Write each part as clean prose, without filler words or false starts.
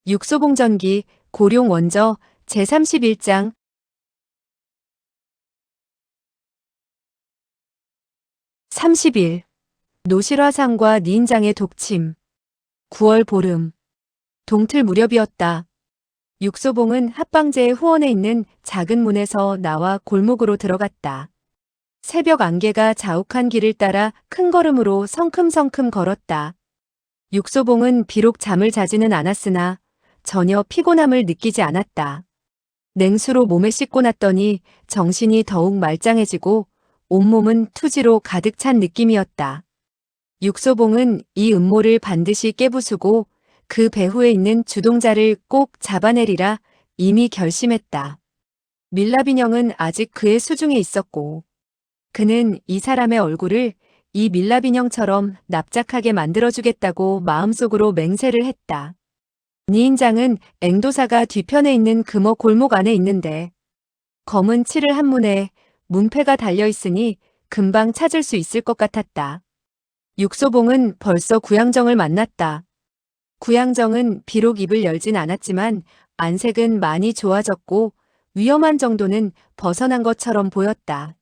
육소봉전기, 고룡원저, 제31장. 30일. 노실화상과 니인장의 독침. 9월 보름. 동틀 무렵이었다. 육소봉은 합방제의 후원에 있는 작은 문에서 나와 골목으로 들어갔다. 새벽 안개가 자욱한 길을 따라 큰 걸음으로 성큼성큼 걸었다. 육소봉은 비록 잠을 자지는 않았으나 전혀 피곤함을 느끼지 않았다. 냉수로 몸에 씻고 났더니 정신이 더욱 말짱해지고 온몸은 투지로 가득 찬 느낌이었다. 육소봉은 이 음모를 반드시 깨부수고 그 배후에 있는 주동자를 꼭 잡아내리라 이미 결심했다. 밀랍인형은 아직 그의 수중에 있었고 그는 이 사람의 얼굴을 이 밀랍인형처럼 납작하게 만들어주겠다고 마음속으로 맹세를 했다. 니인장은 앵도사가 뒤편에 있는 금호 골목 안에 있는데 검은 칠을 한 문에 문패가 달려있으니 금방 찾을 수 있을 것 같았다. 육소봉은 벌써 구양정을 만났다. 구양정은 비록 입을 열진 않았지만 안색은 많이 좋아졌고 위험한 정도는 벗어난 것처럼 보였다.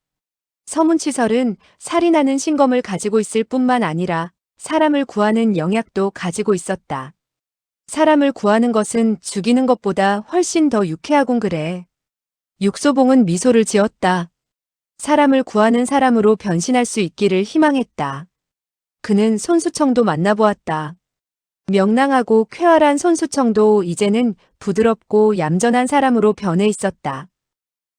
서문치설은 살인하는 신검을 가지고 있을 뿐만 아니라 사람을 구하는 영약도 가지고 있었다. 사람을 구하는 것은 죽이는 것보다 훨씬 더 유쾌하군 그래. 육소봉은 미소를 지었다. 사람을 구하는 사람으로 변신할 수 있기를 희망했다. 그는 손수청도 만나보았다. 명랑하고 쾌활한 손수청도 이제는 부드럽고 얌전한 사람으로 변해 있었다.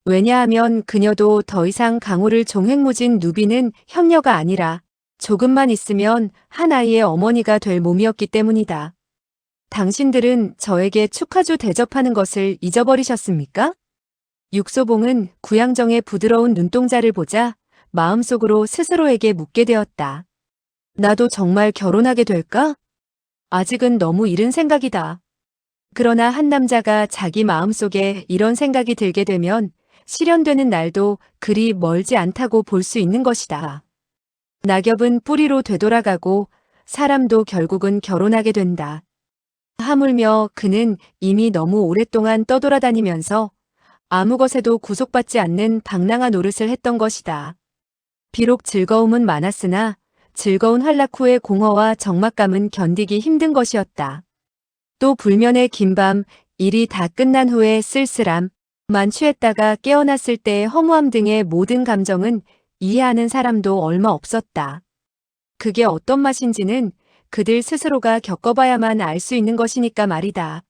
왜냐하면 그녀도 더 이상 강호를 종횡무진 누비는 형녀가 아니라 조금만 있으면 한 아이의 어머니가 될 몸이었기 때문이다. 당신들은 저에게 축하주 대접하는 것을 잊어버리셨습니까? 육소봉은 구양정의 부드러운 눈동자를 보자 마음속으로 스스로에게 묻게 되었다. 나도 정말 결혼하게 될까? 아직은 너무 이른 생각이다. 그러나 한 남자가 자기 마음속에 이런 생각이 들게 되면 실현되는 날도 그리 멀지 않다고 볼 수 있는 것이다. 낙엽은 뿌리로 되돌아가고 사람도 결국은 결혼하게 된다. 하물며 그는 이미 너무 오랫동안 떠돌아다니면서 아무 것에도 구속받지 않는 방랑한 노릇을 했던 것이다. 비록 즐거움은 많았으나 즐거운 활락 후의 공허와 적막감은 견디기 힘든 것이었다. 또 불면의 긴 밤, 일이 다 끝난 후의 쓸쓸함, 만취했다가 깨어났을 때의 허무함 등의 모든 감정은 이해하는 사람도 얼마 없었다. 그게 어떤 맛인지는 그들 스스로가 겪어봐야만 알 수 있는 것이니까 말이다.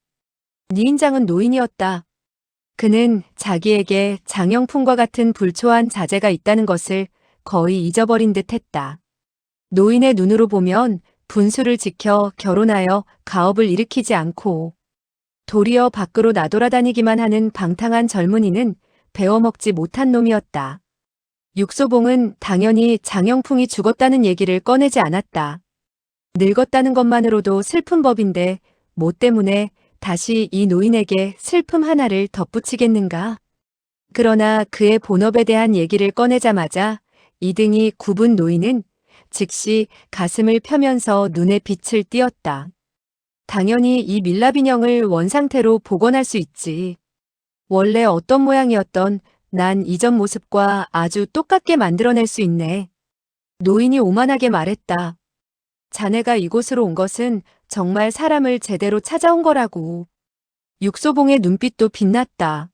니인장은 노인이었다. 그는 자기에게 장영풍과 같은 불초한 자제가 있다는 것을 거의 잊어버린 듯 했다. 노인의 눈으로 보면 분수를 지켜 결혼하여 가업을 일으키지 않고 도리어 밖으로 나돌아다니기만 하는 방탕한 젊은이는 배워먹지 못한 놈이었다. 육소봉은 당연히 장영풍이 죽었다는 얘기를 꺼내지 않았다. 늙었다는 것만으로도 슬픈 법인데 뭐 때문에 다시 이 노인에게 슬픔 하나를 덧붙이겠는가? 그러나 그의 본업에 대한 얘기를 꺼내자마자 이등이 굽은 노인은 즉시 가슴을 펴면서 눈에 빛을 띄었다. 당연히 이 밀랍인형을 원상태로 복원할 수 있지. 원래 어떤 모양이었던 난 이전 모습과 아주 똑같게 만들어낼 수 있네. 노인이 오만하게 말했다. 자네가 이곳으로 온 것은 정말 사람을 제대로 찾아온 거라고. 육소봉의 눈빛도 빛났다.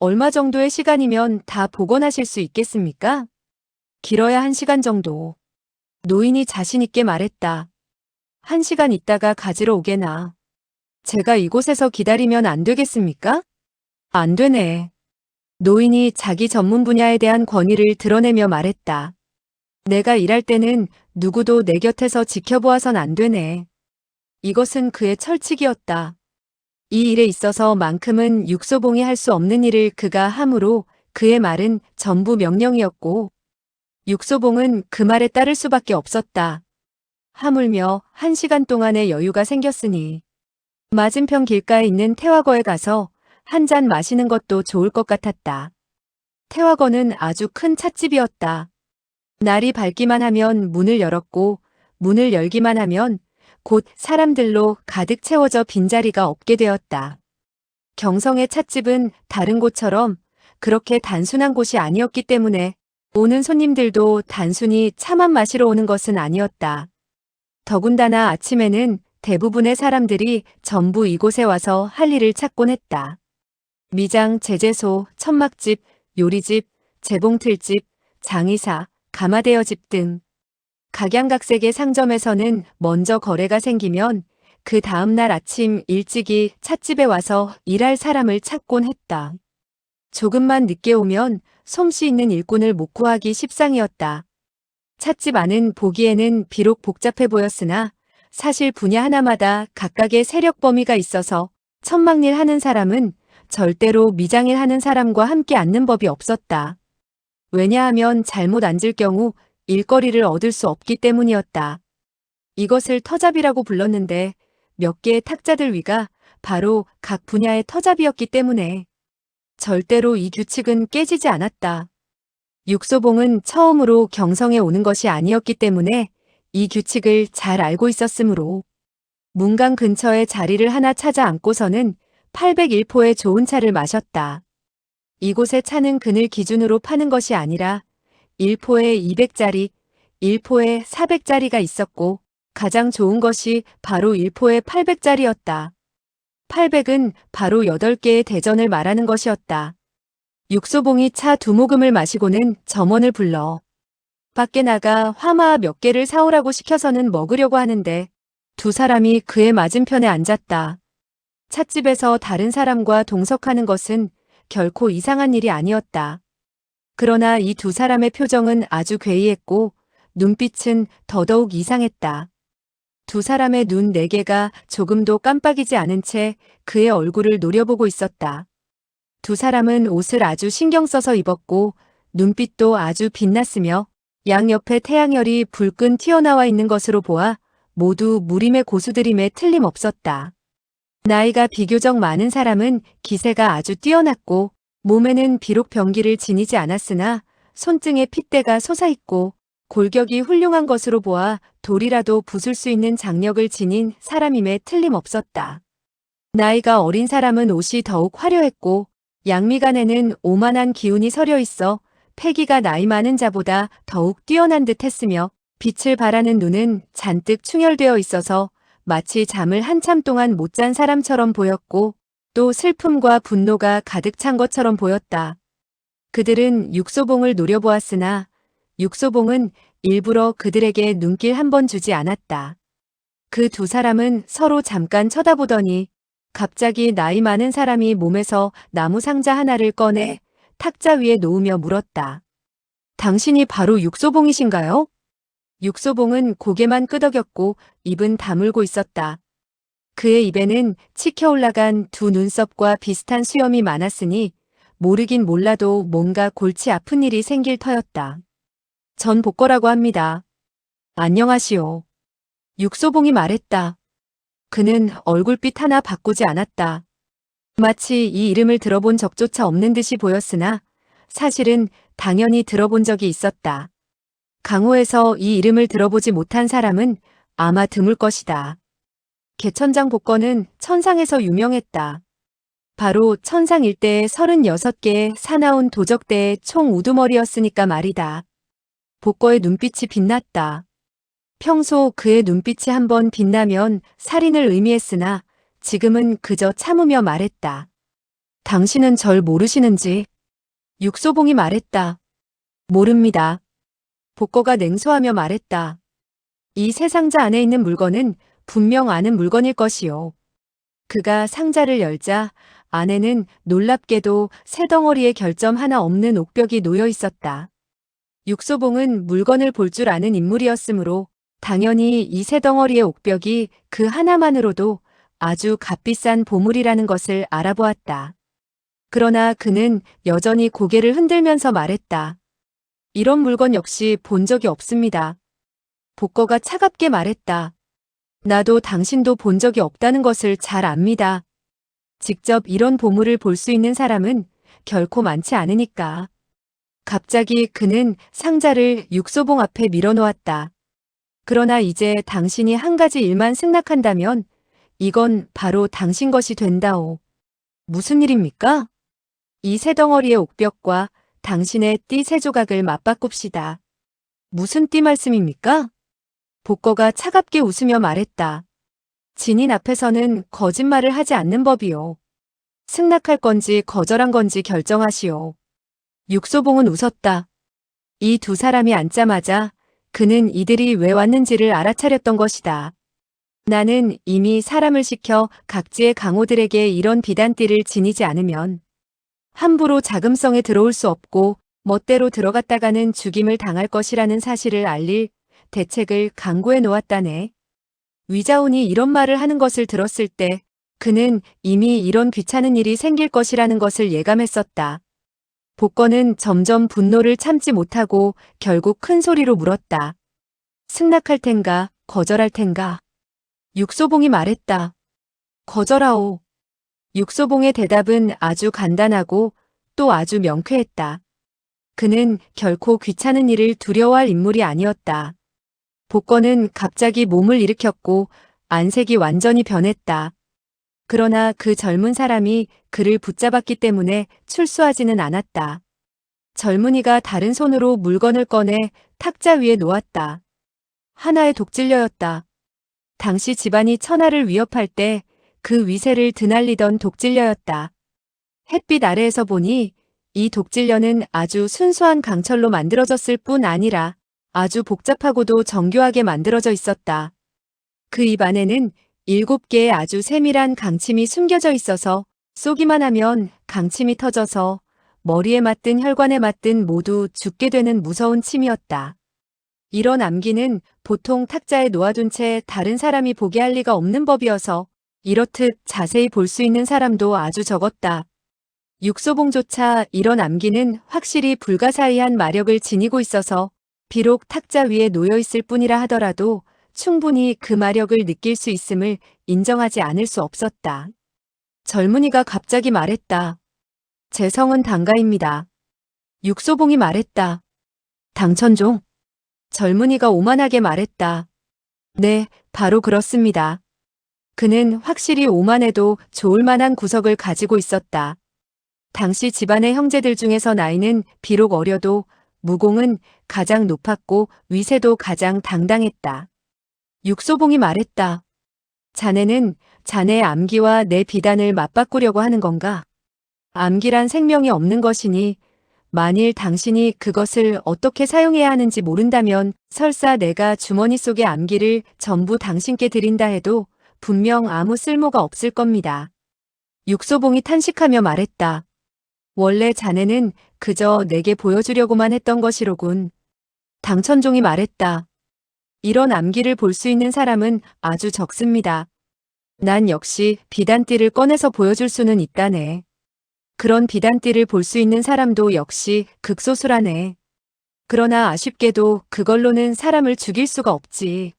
얼마 정도의 시간이면 다 복원하실 수 있겠습니까? 길어야 1시간 정도. 노인이 자신있게 말했다. 1시간 있다가 가지러 오게나. 제가 이곳에서 기다리면 안 되겠습니까? 안 되네. 노인이 자기 전문 분야에 대한 권위를 드러내며 말했다. 내가 일할 때는 누구도 내 곁에서 지켜보아선 안 되네. 이것은 그의 철칙이었다. 이 일에 있어서만큼은 육소봉이 할 수 없는 일을 그가 함으로 그의 말은 전부 명령이었고 육소봉은 그 말에 따를 수밖에 없었다. 하물며 1시간 동안의 여유가 생겼으니 맞은편 길가에 있는 태화거에 가서 한 잔 마시는 것도 좋을 것 같았다. 태화거는 아주 큰 찻집이었다. 날이 밝기만 하면 문을 열었고 문을 열기만 하면 곧 사람들로 가득 채워져 빈자리가 없게 되었다. 경성의 찻집은 다른 곳처럼 그렇게 단순한 곳이 아니었기 때문에 오는 손님들도 단순히 차만 마시러 오는 것은 아니었다. 더군다나 아침에는 대부분의 사람들이 전부 이곳에 와서 할 일을 찾곤 했다. 미장, 제재소, 천막집, 요리집, 재봉틀집, 장의사, 가마대여집 등 각양각색의 상점에서는 먼저 거래가 생기면 그 다음날 아침 일찍이 찻집에 와서 일할 사람을 찾곤 했다. 조금만 늦게 오면 솜씨 있는 일꾼을 못 구하기 십상이었다. 찻집 안은 보기에는 비록 복잡해 보였으나 사실 분야 하나마다 각각의 세력 범위가 있어서 천막일 하는 사람은 절대로 미장일 하는 사람과 함께 앉는 법이 없었다. 왜냐하면 잘못 앉을 경우 일거리를 얻을 수 없기 때문이었다. 이것을 터잡이라고 불렀는데 몇 개의 탁자들 위가 바로 각 분야의 터잡이었기 때문에 절대로 이 규칙은 깨지지 않았다. 육소봉은 처음으로 경성에 오는 것이 아니었기 때문에 이 규칙을 잘 알고 있었으므로 문강 근처에 자리를 하나 찾아 앉고서는 801포의 좋은 차를 마셨다. 이곳의 차는 근을 기준으로 파는 것이 아니라 1포에 200짜리, 1포에 400짜리가 있었고 가장 좋은 것이 바로 1포에 800짜리였다. 800은 바로 8개의 대전을 말하는 것이었다. 육소봉이 차 2모금을 마시고는 점원을 불러 밖에 나가 화마 몇 개를 사오라고 시켜서는 먹으려고 하는데 두 사람이 그의 맞은편에 앉았다. 찻집에서 다른 사람과 동석하는 것은 결코 이상한 일이 아니었다. 그러나 이 두 사람의 표정은 아주 괴이했고 눈빛은 더더욱 이상했다. 두 사람의 눈 4개가 조금도 깜빡이지 않은 채 그의 얼굴을 노려보고 있었다. 두 사람은 옷을 아주 신경 써서 입었고 눈빛도 아주 빛났으며 양옆에 태양열이 불끈 튀어나와 있는 것으로 보아 모두 무림의 고수들임에 틀림없었다. 나이가 비교적 많은 사람은 기세가 아주 뛰어났고 몸에는 비록 병기를 지니지 않았으나 손등에 핏대가 솟아있고 골격이 훌륭한 것으로 보아 돌이라도 부술 수 있는 장력을 지닌 사람임에 틀림없었다. 나이가 어린 사람은 옷이 더욱 화려했고 양미간에는 오만한 기운이 서려 있어 패기가 나이 많은 자보다 더욱 뛰어난 듯 했으며 빛을 발하는 눈은 잔뜩 충혈되어 있어서 마치 잠을 한참 동안 못 잔 사람처럼 보였고 또 슬픔과 분노가 가득 찬 것처럼 보였다. 그들은 육소봉을 노려보았으나 육소봉은 일부러 그들에게 눈길 한 번 주지 않았다. 그 두 사람은 서로 잠깐 쳐다보더니 갑자기 나이 많은 사람이 몸에서 나무 상자 하나를 꺼내 탁자 위에 놓으며 물었다. 당신이 바로 육소봉이신가요? 육소봉은 고개만 끄덕였고 입은 다물고 있었다. 그의 입에는 치켜 올라간 두 눈썹과 비슷한 수염이 많았으니 모르긴 몰라도 뭔가 골치 아픈 일이 생길 터였다. 전 복거라고 합니다. 안녕하시오. 육소봉이 말했다. 그는 얼굴빛 하나 바꾸지 않았다. 마치 이 이름을 들어본 적조차 없는 듯이 보였으나 사실은 당연히 들어본 적이 있었다. 강호에서 이 이름을 들어보지 못한 사람은 아마 드물 것이다. 개천장 복거는 천상에서 유명했다. 바로 천상 일대의 36개의 사나운 도적대의 총 우두머리였으니까 말이다. 복거의 눈빛이 빛났다. 평소 그의 눈빛이 한번 빛나면 살인을 의미했으나 지금은 그저 참으며 말했다. 당신은 절 모르시는지? 육소봉이 말했다. 모릅니다. 복거가 냉소하며 말했다. 이 새 상자 안에 있는 물건은 분명 아는 물건일 것이요. 그가 상자를 열자 안에는 놀랍게도 새 덩어리의 결점 하나 없는 옥벽이 놓여 있었다. 육소봉은 물건을 볼 줄 아는 인물이었으므로 당연히 이 새 덩어리의 옥벽이 그 하나만으로도 아주 값비싼 보물이라는 것을 알아보았다. 그러나 그는 여전히 고개를 흔들면서 말했다. 이런 물건 역시 본 적이 없습니다. 복거가 차갑게 말했다. 나도 당신도 본 적이 없다는 것을 잘 압니다. 직접 이런 보물을 볼 수 있는 사람은 결코 많지 않으니까. 갑자기 그는 상자를 육소봉 앞에 밀어놓았다. 그러나 이제 당신이 한 가지 일만 승낙한다면 이건 바로 당신 것이 된다오. 무슨 일입니까? 이 새 덩어리의 옥벽과 당신의 띠 세 조각을 맞바꿉시다. 무슨 띠 말씀입니까? 복거가 차갑게 웃으며 말했다. 진인 앞에서는 거짓말을 하지 않는 법이요. 승낙할 건지 거절한 건지 결정하시오. 육소봉은 웃었다. 이 두 사람이 앉자마자 그는 이들이 왜 왔는지를 알아차렸던 것이다. 나는 이미 사람을 시켜 각지의 강호들에게 이런 비단띠를 지니지 않으면 함부로 자금성에 들어올 수 없고 멋대로 들어갔다가는 죽임을 당할 것이라는 사실을 알릴 대책을 강구해 놓았다네. 위자온이 이런 말을 하는 것을 들었을 때 그는 이미 이런 귀찮은 일이 생길 것이라는 것을 예감했었다. 복건은 점점 분노를 참지 못하고 결국 큰 소리로 물었다. 승낙할 텐가, 거절할 텐가? 육소봉이 말했다. 거절하오. 육소봉의 대답은 아주 간단하고 또 아주 명쾌했다. 그는 결코 귀찮은 일을 두려워할 인물이 아니었다. 복건은 갑자기 몸을 일으켰고 안색이 완전히 변했다. 그러나 그 젊은 사람이 그를 붙잡았기 때문에 출수하지는 않았다. 젊은이가 다른 손으로 물건을 꺼내 탁자 위에 놓았다. 하나의 독질녀였다. 당시 집안이 천하를 위협할 때 그 위세를 드날리던 독질녀였다. 햇빛 아래에서 보니 이 독질녀는 아주 순수한 강철로 만들어졌을 뿐 아니라 아주 복잡하고도 정교하게 만들어져 있었다. 그 입 안에는 7개의 아주 세밀한 강침이 숨겨져 있어서 쏘기만 하면 강침이 터져서 머리에 맞든 혈관에 맞든 모두 죽게 되는 무서운 침이었다. 이런 암기는 보통 탁자에 놓아둔 채 다른 사람이 보게 할 리가 없는 법이어서 이렇듯 자세히 볼 수 있는 사람도 아주 적었다. 육소봉조차 이런 암기는 확실히 불가사의한 마력을 지니고 있어서 비록 탁자 위에 놓여 있을 뿐이라 하더라도 충분히 그 마력을 느낄 수 있음을 인정하지 않을 수 없었다. 젊은이가 갑자기 말했다. 제 성은 당가입니다. 육소봉이 말했다. 당천종? 젊은이가 오만하게 말했다. 네, 바로 그렇습니다. 그는 확실히 오만해도 좋을 만한 구석을 가지고 있었다. 당시 집안의 형제들 중에서 나이는 비록 어려도 무공은 가장 높았고 위세도 가장 당당했다. 육소봉이 말했다. 자네는 자네의 암기와 내 비단을 맞바꾸려고 하는 건가? 암기란 생명이 없는 것이니 만일 당신이 그것을 어떻게 사용해야 하는지 모른다면 설사 내가 주머니 속의 암기를 전부 당신께 드린다 해도 분명 아무 쓸모가 없을 겁니다. 육소봉이 탄식하며 말했다. 원래 자네는 그저 내게 보여주려고만 했던 것이로군. 당천종이 말했다. 이런 암기를 볼 수 있는 사람은 아주 적습니다. 난 역시 비단띠를 꺼내서 보여줄 수는 있다네. 그런 비단띠를 볼 수 있는 사람도 역시 극소수라네. 그러나 아쉽게도 그걸로는 사람을 죽일 수가 없지.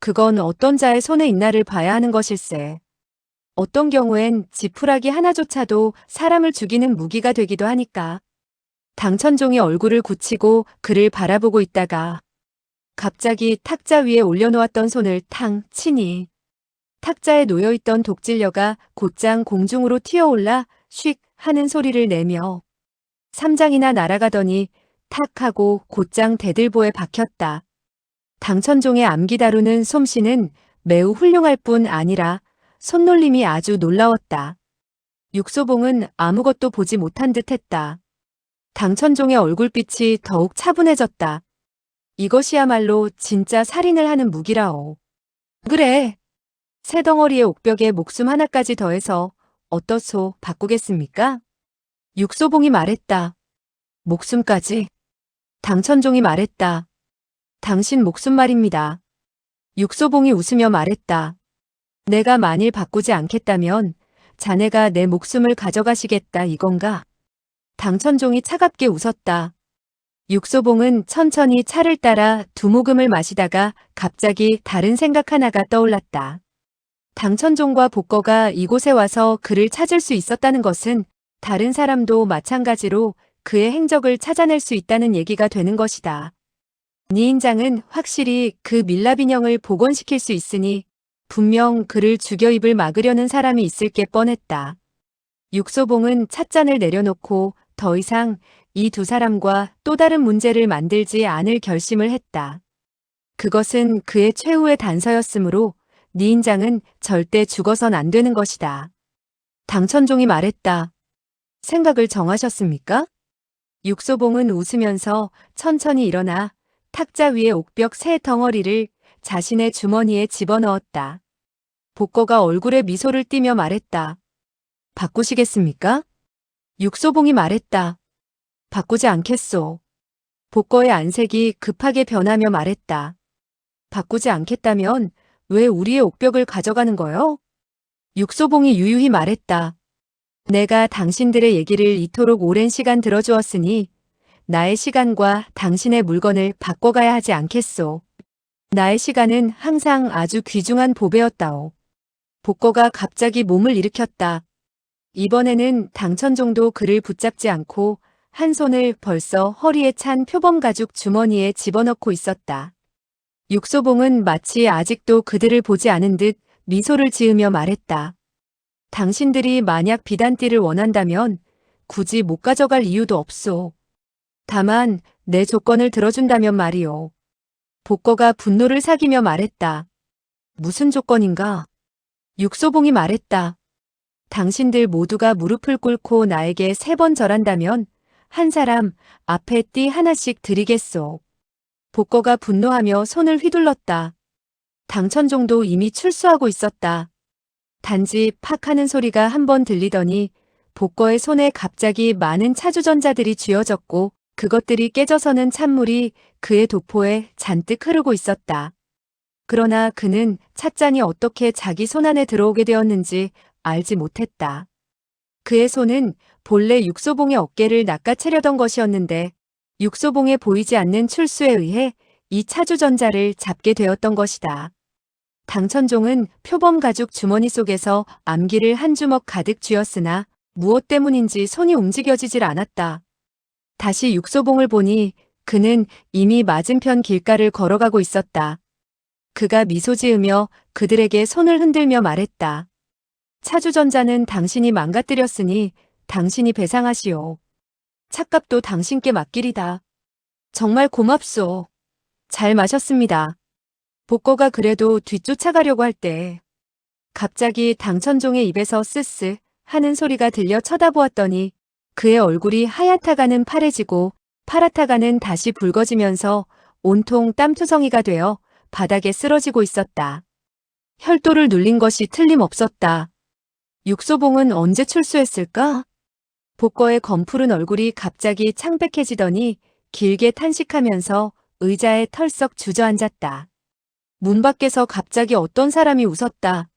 그건 어떤 자의 손에 있나를 봐야 하는 것일세. 어떤 경우엔 지푸라기 하나조차도 사람을 죽이는 무기가 되기도 하니까. 당천종이 얼굴을 굳히고 그를 바라보고 있다가 갑자기 탁자 위에 올려놓았던 손을 탕 치니 탁자에 놓여있던 독질녀가 곧장 공중으로 튀어올라 쉭 하는 소리를 내며 삼장이나 날아가더니 탁 하고 곧장 대들보에 박혔다. 당천종의 암기 다루는 솜씨는 매우 훌륭할 뿐 아니라 손놀림이 아주 놀라웠다. 육소봉은 아무것도 보지 못한 듯 했다. 당천종의 얼굴빛이 더욱 차분해졌다. 이것이야말로 진짜 살인을 하는 무기라오. 그래. 새 덩어리의 옥벽에 목숨 하나까지 더해서 어떻소 바꾸겠습니까? 육소봉이 말했다. 목숨까지? 당천종이 말했다. 당신 목숨 말입니다. 육소봉이 웃으며 말했다. 내가 만일 바꾸지 않겠다면 자네가 내 목숨을 가져가시겠다 이건가? 당천종이 차갑게 웃었다. 육소봉은 천천히 차를 따라 두 모금을 마시다가 갑자기 다른 생각 하나가 떠올랐다. 당천종과 복거가 이곳에 와서 그를 찾을 수 있었다는 것은 다른 사람도 마찬가지로 그의 행적을 찾아낼 수 있다는 얘기가 되는 것이다. 니인장은 확실히 그 밀랍 인형을 복원시킬 수 있으니 분명 그를 죽여 입을 막으려는 사람이 있을 게 뻔했다. 육소봉은 찻잔을 내려놓고 더 이상 이 두 사람과 또 다른 문제를 만들지 않을 결심을 했다. 그것은 그의 최후의 단서였으므로 니인장은 절대 죽어선 안 되는 것이다. 당천종이 말했다. 생각을 정하셨습니까? 육소봉은 웃으면서 천천히 일어나 탁자 위의 옥벽 새 덩어리를 자신의 주머니에 집어넣었다. 복거가 얼굴에 미소를 띠며 말했다. 바꾸시겠습니까? 육소봉이 말했다. 바꾸지 않겠소. 복거의 안색이 급하게 변하며 말했다. 바꾸지 않겠다면 왜 우리의 옥벽을 가져가는 거요? 육소봉이 유유히 말했다. 내가 당신들의 얘기를 이토록 오랜 시간 들어주었으니 나의 시간과 당신의 물건을 바꿔가야 하지 않겠소. 나의 시간은 항상 아주 귀중한 보배였다오. 복거가 갑자기 몸을 일으켰다. 이번에는 당천종도 그를 붙잡지 않고 한 손을 벌써 허리에 찬 표범가죽 주머니에 집어넣고 있었다. 육소봉은 마치 아직도 그들을 보지 않은 듯 미소를 지으며 말했다. 당신들이 만약 비단띠를 원한다면 굳이 못 가져갈 이유도 없소. 다만 내 조건을 들어준다면 말이오. 복거가 분노를 사기며 말했다. 무슨 조건인가? 육소봉이 말했다. 당신들 모두가 무릎을 꿇고 나에게 3번 절한다면 한 사람 앞에 띠 하나씩 드리겠소. 복거가 분노하며 손을 휘둘렀다. 당천종도 이미 출수하고 있었다. 단지 팍 하는 소리가 한 번 들리더니 복거의 손에 갑자기 많은 차주전자들이 쥐어졌고 그것들이 깨져서는 찬물이 그의 도포에 잔뜩 흐르고 있었다. 그러나 그는 찻잔이 어떻게 자기 손 안에 들어오게 되었는지 알지 못했다. 그의 손은 본래 육소봉의 어깨를 낚아채려던 것이었는데 육소봉에 보이지 않는 출수에 의해 이 차주전자를 잡게 되었던 것이다. 당천종은 표범가죽 주머니 속에서 암기를 한 주먹 가득 쥐었으나 무엇 때문인지 손이 움직여지질 않았다. 다시 육소봉을 보니 그는 이미 맞은편 길가를 걸어가고 있었다. 그가 미소 지으며 그들에게 손을 흔들며 말했다. 차주전자는 당신이 망가뜨렸으니 당신이 배상하시오. 찻값도 당신께 맡기리다. 정말 고맙소. 잘 마셨습니다. 복거가 그래도 뒤쫓아가려고 할 때 갑자기 당천종의 입에서 쓰쓰 하는 소리가 들려 쳐다보았더니 그의 얼굴이 하얗다가는 파래지고 파랗다가는 다시 붉어지면서 온통 땀투성이가 되어 바닥에 쓰러지고 있었다. 혈도를 눌린 것이 틀림없었다. 육소봉은 언제 출수했을까? 복거의 검푸른 얼굴이 갑자기 창백해지더니 길게 탄식하면서 의자에 털썩 주저앉았다. 문 밖에서 갑자기 어떤 사람이 웃었다.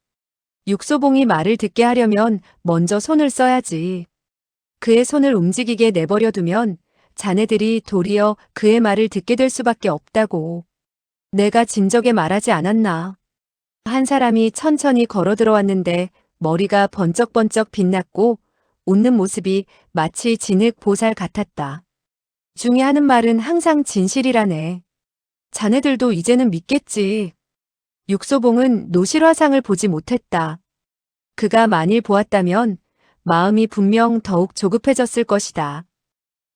육소봉이 말을 듣게 하려면 먼저 손을 써야지. 그의 손을 움직이게 내버려 두면 자네들이 도리어 그의 말을 듣게 될 수밖에 없다고. 내가 진작에 말하지 않았나. 한 사람이 천천히 걸어 들어왔는데 머리가 번쩍번쩍 빛났고 웃는 모습이 마치 진흙 보살 같았다. 중에 하는 말은 항상 진실이라네. 자네들도 이제는 믿겠지. 육소봉은 노실화상을 보지 못했다. 그가 만일 보았다면 마음이 분명 더욱 조급해졌을 것이다.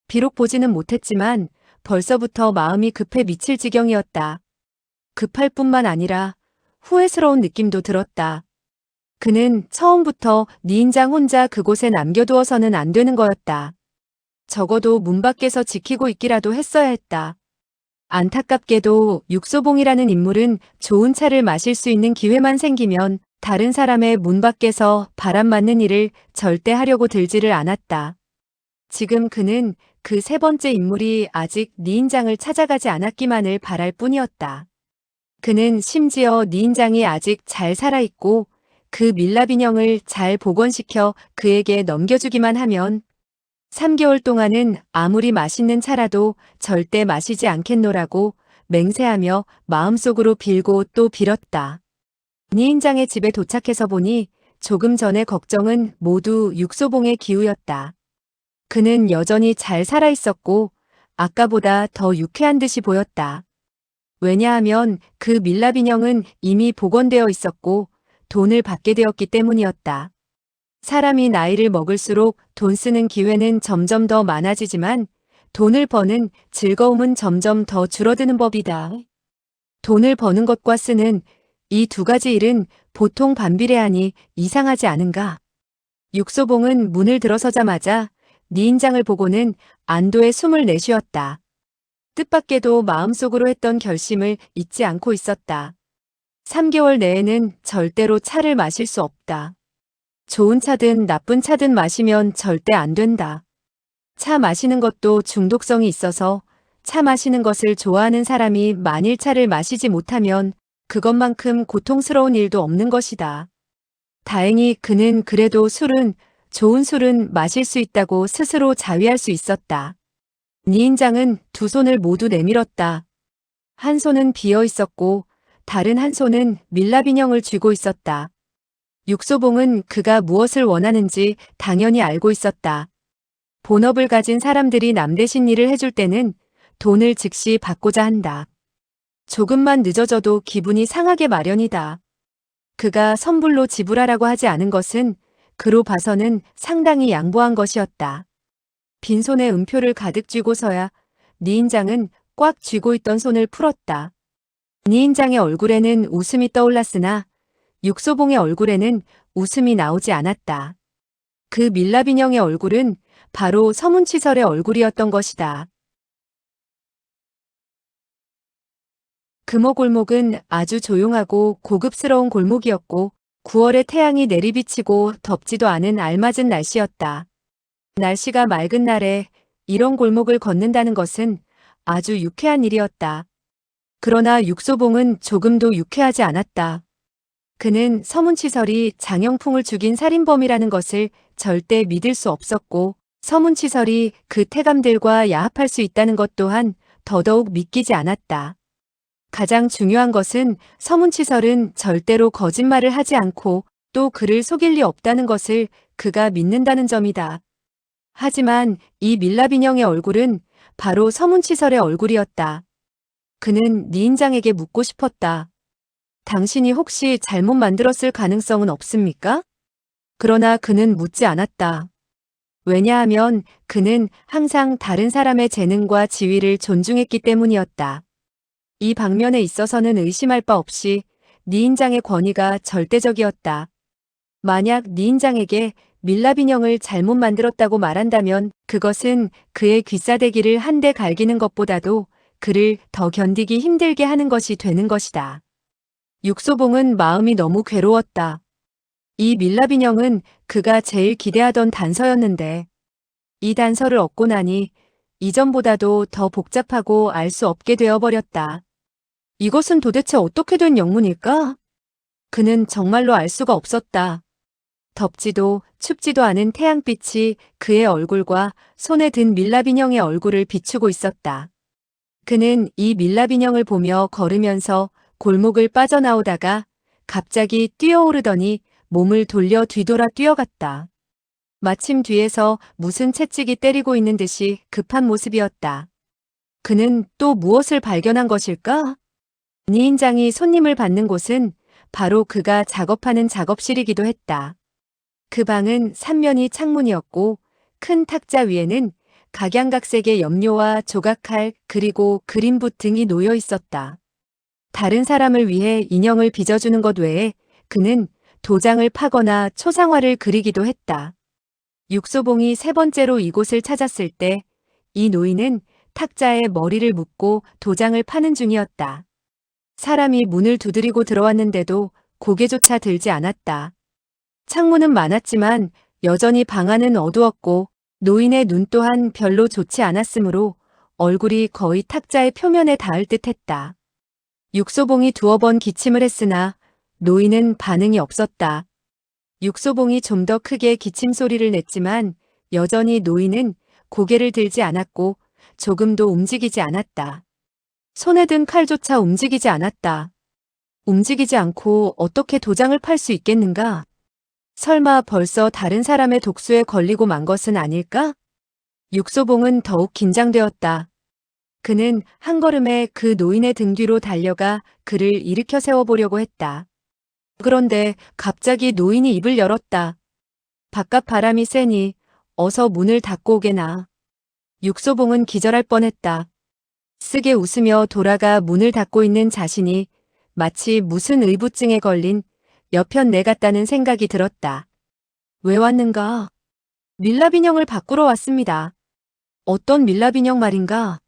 비록 보지는 못했지만 벌써부터 마음이 급해 미칠 지경이었다. 급할 뿐만 아니라 후회스러운 느낌도 들었다. 그는 처음부터 니인장 혼자 그곳에 남겨두어서는 안 되는 거였다. 적어도 문 밖에서 지키고 있기라도 했어야 했다. 안타깝게도 육소봉이라는 인물은 좋은 차를 마실 수 있는 기회만 생기면 다른 사람의 문 밖에서 바람 맞는 일을 절대 하려고 들지를 않았다. 지금 그는 그 3번째 인물이 아직 니인장을 찾아가지 않았기만을 바랄 뿐이었다. 그는 심지어 니인장이 아직 잘 살아있고 그 밀랍 인형을 잘 복원시켜 그에게 넘겨주기만 하면 3개월 동안은 아무리 맛있는 차라도 절대 마시지 않겠노라고 맹세하며 마음속으로 빌고 또 빌었다. 니인장의 집에 도착해서 보니 조금 전의 걱정은 모두 육소봉의 기우였다. 그는 여전히 잘 살아있었고 아까보다 더 유쾌한 듯이 보였다. 왜냐하면 그 밀랍 인형은 이미 복원되어 있었고 돈을 받게 되었기 때문이었다. 사람이 나이를 먹을수록 돈 쓰는 기회는 점점 더 많아지지만 돈을 버는 즐거움은 점점 더 줄어드는 법이다. 돈을 버는 것과 쓰는 이 두 가지 일은 보통 반비례하니 이상하지 않은가? 육소봉은 문을 들어서자마자 니인장을 보고는 안도의 숨을 내쉬었다. 뜻밖에도 마음속으로 했던 결심을 잊지 않고 있었다. 3개월 내에는 절대로 차를 마실 수 없다. 좋은 차든 나쁜 차든 마시면 절대 안 된다. 차 마시는 것도 중독성이 있어서 차 마시는 것을 좋아하는 사람이 만일 차를 마시지 못하면 그것만큼 고통스러운 일도 없는 것이다. 다행히 그는 그래도 좋은 술은 마실 수 있다고 스스로 자위할 수 있었다. 니인장은 두 손을 모두 내밀었다. 한 손은 비어 있었고 다른 한 손은 밀랍 인형을 쥐고 있었다. 육소봉은 그가 무엇을 원하는지 당연히 알고 있었다. 본업을 가진 사람들이 남 대신 일을 해줄 때는 돈을 즉시 받고자 한다. 조금만 늦어져도 기분이 상하게 마련이다. 그가 선불로 지불하라고 하지 않은 것은 그로 봐서는 상당히 양보한 것이었다. 빈손에 음표를 가득 쥐고서야 니인장은 꽉 쥐고 있던 손을 풀었다. 니인장의 얼굴에는 웃음이 떠올랐으나 육소봉의 얼굴에는 웃음이 나오지 않았다. 그 밀랍 인형의 얼굴은 바로 서문치설의 얼굴이었던 것이다. 금호골목은 아주 조용하고 고급스러운 골목이었고 9월에 태양이 내리비치고 덥지도 않은 알맞은 날씨였다. 날씨가 맑은 날에 이런 골목을 걷는다는 것은 아주 유쾌한 일이었다. 그러나 육소봉은 조금도 유쾌하지 않았다. 그는 서문치설이 장영풍을 죽인 살인범이라는 것을 절대 믿을 수 없었고 서문치설이 그 태감들과 야합할 수 있다는 것 또한 더더욱 믿기지 않았다. 가장 중요한 것은 서문치설은 절대로 거짓말을 하지 않고 또 그를 속일 리 없다는 것을 그가 믿는다는 점이다. 하지만 이 밀랍 인형의 얼굴은 바로 서문치설의 얼굴이었다. 그는 니인장에게 묻고 싶었다. 당신이 혹시 잘못 만들었을 가능성은 없습니까? 그러나 그는 묻지 않았다. 왜냐하면 그는 항상 다른 사람의 재능과 지위를 존중했기 때문이었다. 이 방면에 있어서는 의심할 바 없이 니인장의 권위가 절대적이었다. 만약 니인장에게 밀랍 인형을 잘못 만들었다고 말한다면 그것은 그의 귀싸대기를 한 대 갈기는 것보다도 그를 더 견디기 힘들게 하는 것이 되는 것이다. 육소봉은 마음이 너무 괴로웠다. 이 밀랍 인형은 그가 제일 기대하던 단서였는데 이 단서를 얻고 나니 이전보다도 더 복잡하고 알 수 없게 되어버렸다. 이것은 도대체 어떻게 된 영문일까? 그는 정말로 알 수가 없었다. 덥지도 춥지도 않은 태양빛이 그의 얼굴과 손에 든 밀랍 인형의 얼굴을 비추고 있었다. 그는 이 밀랍 인형을 보며 걸으면서 골목을 빠져나오다가 갑자기 뛰어오르더니 몸을 돌려 뒤돌아 뛰어갔다. 마침 뒤에서 무슨 채찍이 때리고 있는 듯이 급한 모습이었다. 그는 또 무엇을 발견한 것일까? 니인장이 손님을 받는 곳은 바로 그가 작업하는 작업실이기도 했다. 그 방은 3면이 창문이었고 큰 탁자 위에는 각양각색의 염료와 조각칼 그리고 그림붓 등이 놓여 있었다. 다른 사람을 위해 인형을 빚어주는 것 외에 그는 도장을 파거나 초상화를 그리기도 했다. 육소봉이 3번째로 이곳을 찾았을 때 이 노인은 탁자에 머리를 묶고 도장을 파는 중이었다. 사람이 문을 두드리고 들어왔는데도 고개조차 들지 않았다. 창문은 많았지만 여전히 방 안은 어두웠고 노인의 눈 또한 별로 좋지 않았으므로 얼굴이 거의 탁자의 표면에 닿을 듯했다. 육소봉이 2번 기침을 했으나 노인은 반응이 없었다. 육소봉이 좀 더 크게 기침 소리를 냈지만 여전히 노인은 고개를 들지 않았고 조금도 움직이지 않았다. 손에 든 칼조차 움직이지 않았다. 움직이지 않고 어떻게 도장을 팔 수 있겠는가? 설마 벌써 다른 사람의 독수에 걸리고 만 것은 아닐까? 육소봉은 더욱 긴장되었다. 그는 한 걸음에 그 노인의 등 뒤로 달려가 그를 일으켜 세워보려고 했다. 그런데 갑자기 노인이 입을 열었다. 바깥 바람이 세니 어서 문을 닫고 오게나. 육소봉은 기절할 뻔했다. 쓰게 웃으며 돌아가 문을 닫고 있는 자신이 마치 무슨 의부증에 걸린 여편내 같다는 생각이 들었다. 왜 왔는가? 밀랍 인형을 바꾸러 왔습니다. 어떤 밀랍 인형 말인가?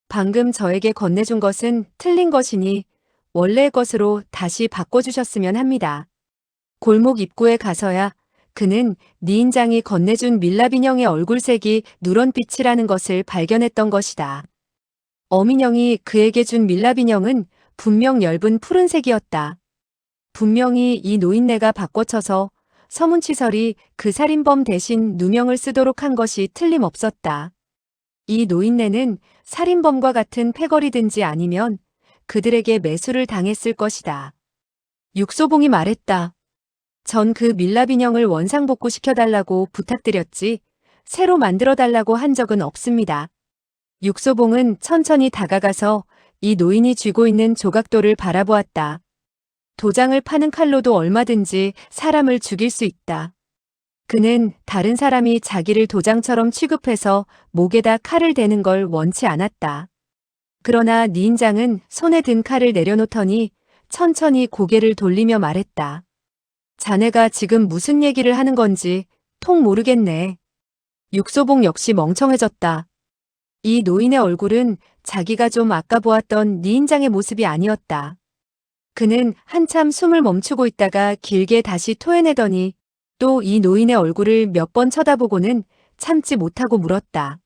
방금 저에게 건네준 것은 틀린 것이니 원래의 것으로 다시 바꿔주셨으면 합니다. 골목 입구에 가서야 그는 니인장이 건네준 밀랍 인형의 얼굴색이 누런빛이라는 것을 발견했던 것이다. 어민영이 그에게 준 밀랍 인형은 분명 엷은 푸른색이었다. 분명히 이 노인네가 바꿔쳐서 서문치설이 그 살인범 대신 누명을 쓰도록 한 것이 틀림없었다. 이 노인네는 살인범과 같은 패거리든지 아니면 그들에게 매수를 당했을 것이다. 육소봉이 말했다. 전 그 밀랍 인형을 원상복구시켜달라고 부탁드렸지 새로 만들어달라고 한 적은 없습니다. 육소봉은 천천히 다가가서 이 노인이 쥐고 있는 조각돌을 바라보았다. 도장을 파는 칼로도 얼마든지 사람을 죽일 수 있다. 그는 다른 사람이 자기를 도장처럼 취급해서 목에다 칼을 대는 걸 원치 않았다. 그러나 니인장은 손에 든 칼을 내려놓더니 천천히 고개를 돌리며 말했다. 자네가 지금 무슨 얘기를 하는 건지 통 모르겠네. 육소봉 역시 멍청해졌다. 이 노인의 얼굴은 자기가 좀 아까 보았던 니인장의 모습이 아니었다. 그는 한참 숨을 멈추고 있다가 길게 다시 토해내더니 또 이 노인의 얼굴을 몇 번 쳐다보고는 참지 못하고 물었다.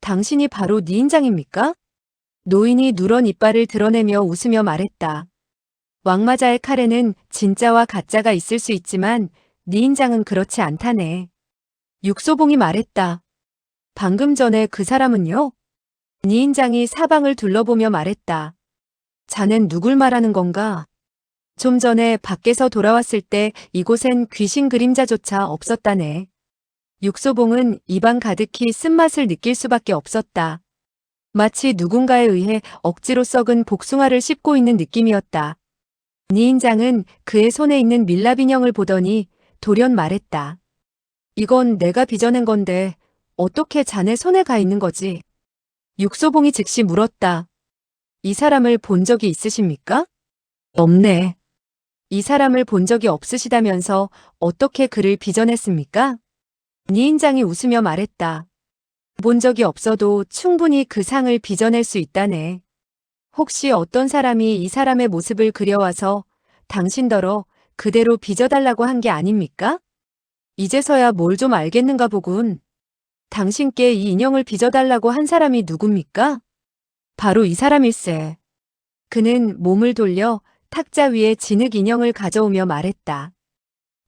당신이 바로 니인장입니까? 노인이 누런 이빨을 드러내며 웃으며 말했다. 왕마자의 칼에는 진짜와 가짜가 있을 수 있지만 니인장은 그렇지 않다네. 육소봉이 말했다. 방금 전에 그 사람은요? 니인장이 사방을 둘러보며 말했다. 자넨 누굴 말하는 건가? 좀 전에 밖에서 돌아왔을 때 이곳엔 귀신 그림자조차 없었다네. 육소봉은 입안 가득히 쓴맛을 느낄 수밖에 없었다. 마치 누군가에 의해 억지로 썩은 복숭아를 씹고 있는 느낌이었다. 니인장은 그의 손에 있는 밀랍 인형을 보더니 돌연 말했다. 이건 내가 빚어낸 건데 어떻게 자네 손에 가 있는 거지? 육소봉이 즉시 물었다. 이 사람을 본 적이 있으십니까? 없네. 이 사람을 본 적이 없으시다면서 어떻게 그를 빚어냈습니까? 니인장이 웃으며 말했다. 본 적이 없어도 충분히 그 상을 빚어낼 수 있다네. 혹시 어떤 사람이 이 사람의 모습을 그려와서 당신더러 그대로 빚어달라고 한 게 아닙니까? 이제서야 뭘 좀 알겠는가 보군. 당신께 이 인형을 빚어달라고 한 사람이 누굽니까? 바로 이 사람일세. 그는 몸을 돌려 탁자 위에 진흙 인형을 가져오며 말했다.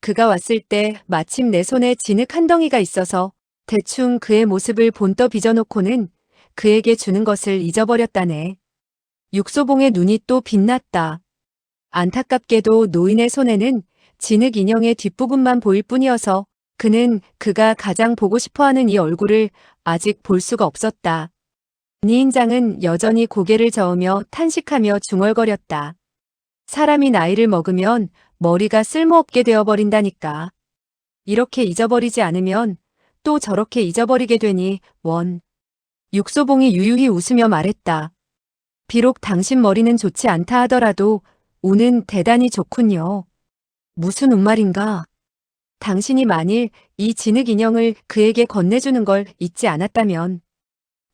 그가 왔을 때 마침 내 손에 진흙 한 덩이가 있어서 대충 그의 모습을 본떠 빚어놓고는 그에게 주는 것을 잊어버렸다네. 육소봉의 눈이 또 빛났다. 안타깝게도 노인의 손에는 진흙 인형의 뒷부분만 보일 뿐이어서 그는 그가 가장 보고 싶어하는 이 얼굴을 아직 볼 수가 없었다. 니인장은 여전히 고개를 저으며 탄식하며 중얼거렸다. 사람이 나이를 먹으면 머리가 쓸모없게 되어버린다니까. 이렇게 잊어버리지 않으면 또 저렇게 잊어버리게 되니 원. 육소봉이 유유히 웃으며 말했다. 비록 당신 머리는 좋지 않다 하더라도 운은 대단히 좋군요. 무슨 운말인가? 당신이 만일 이 진흙 인형을 그에게 건네주는 걸 잊지 않았다면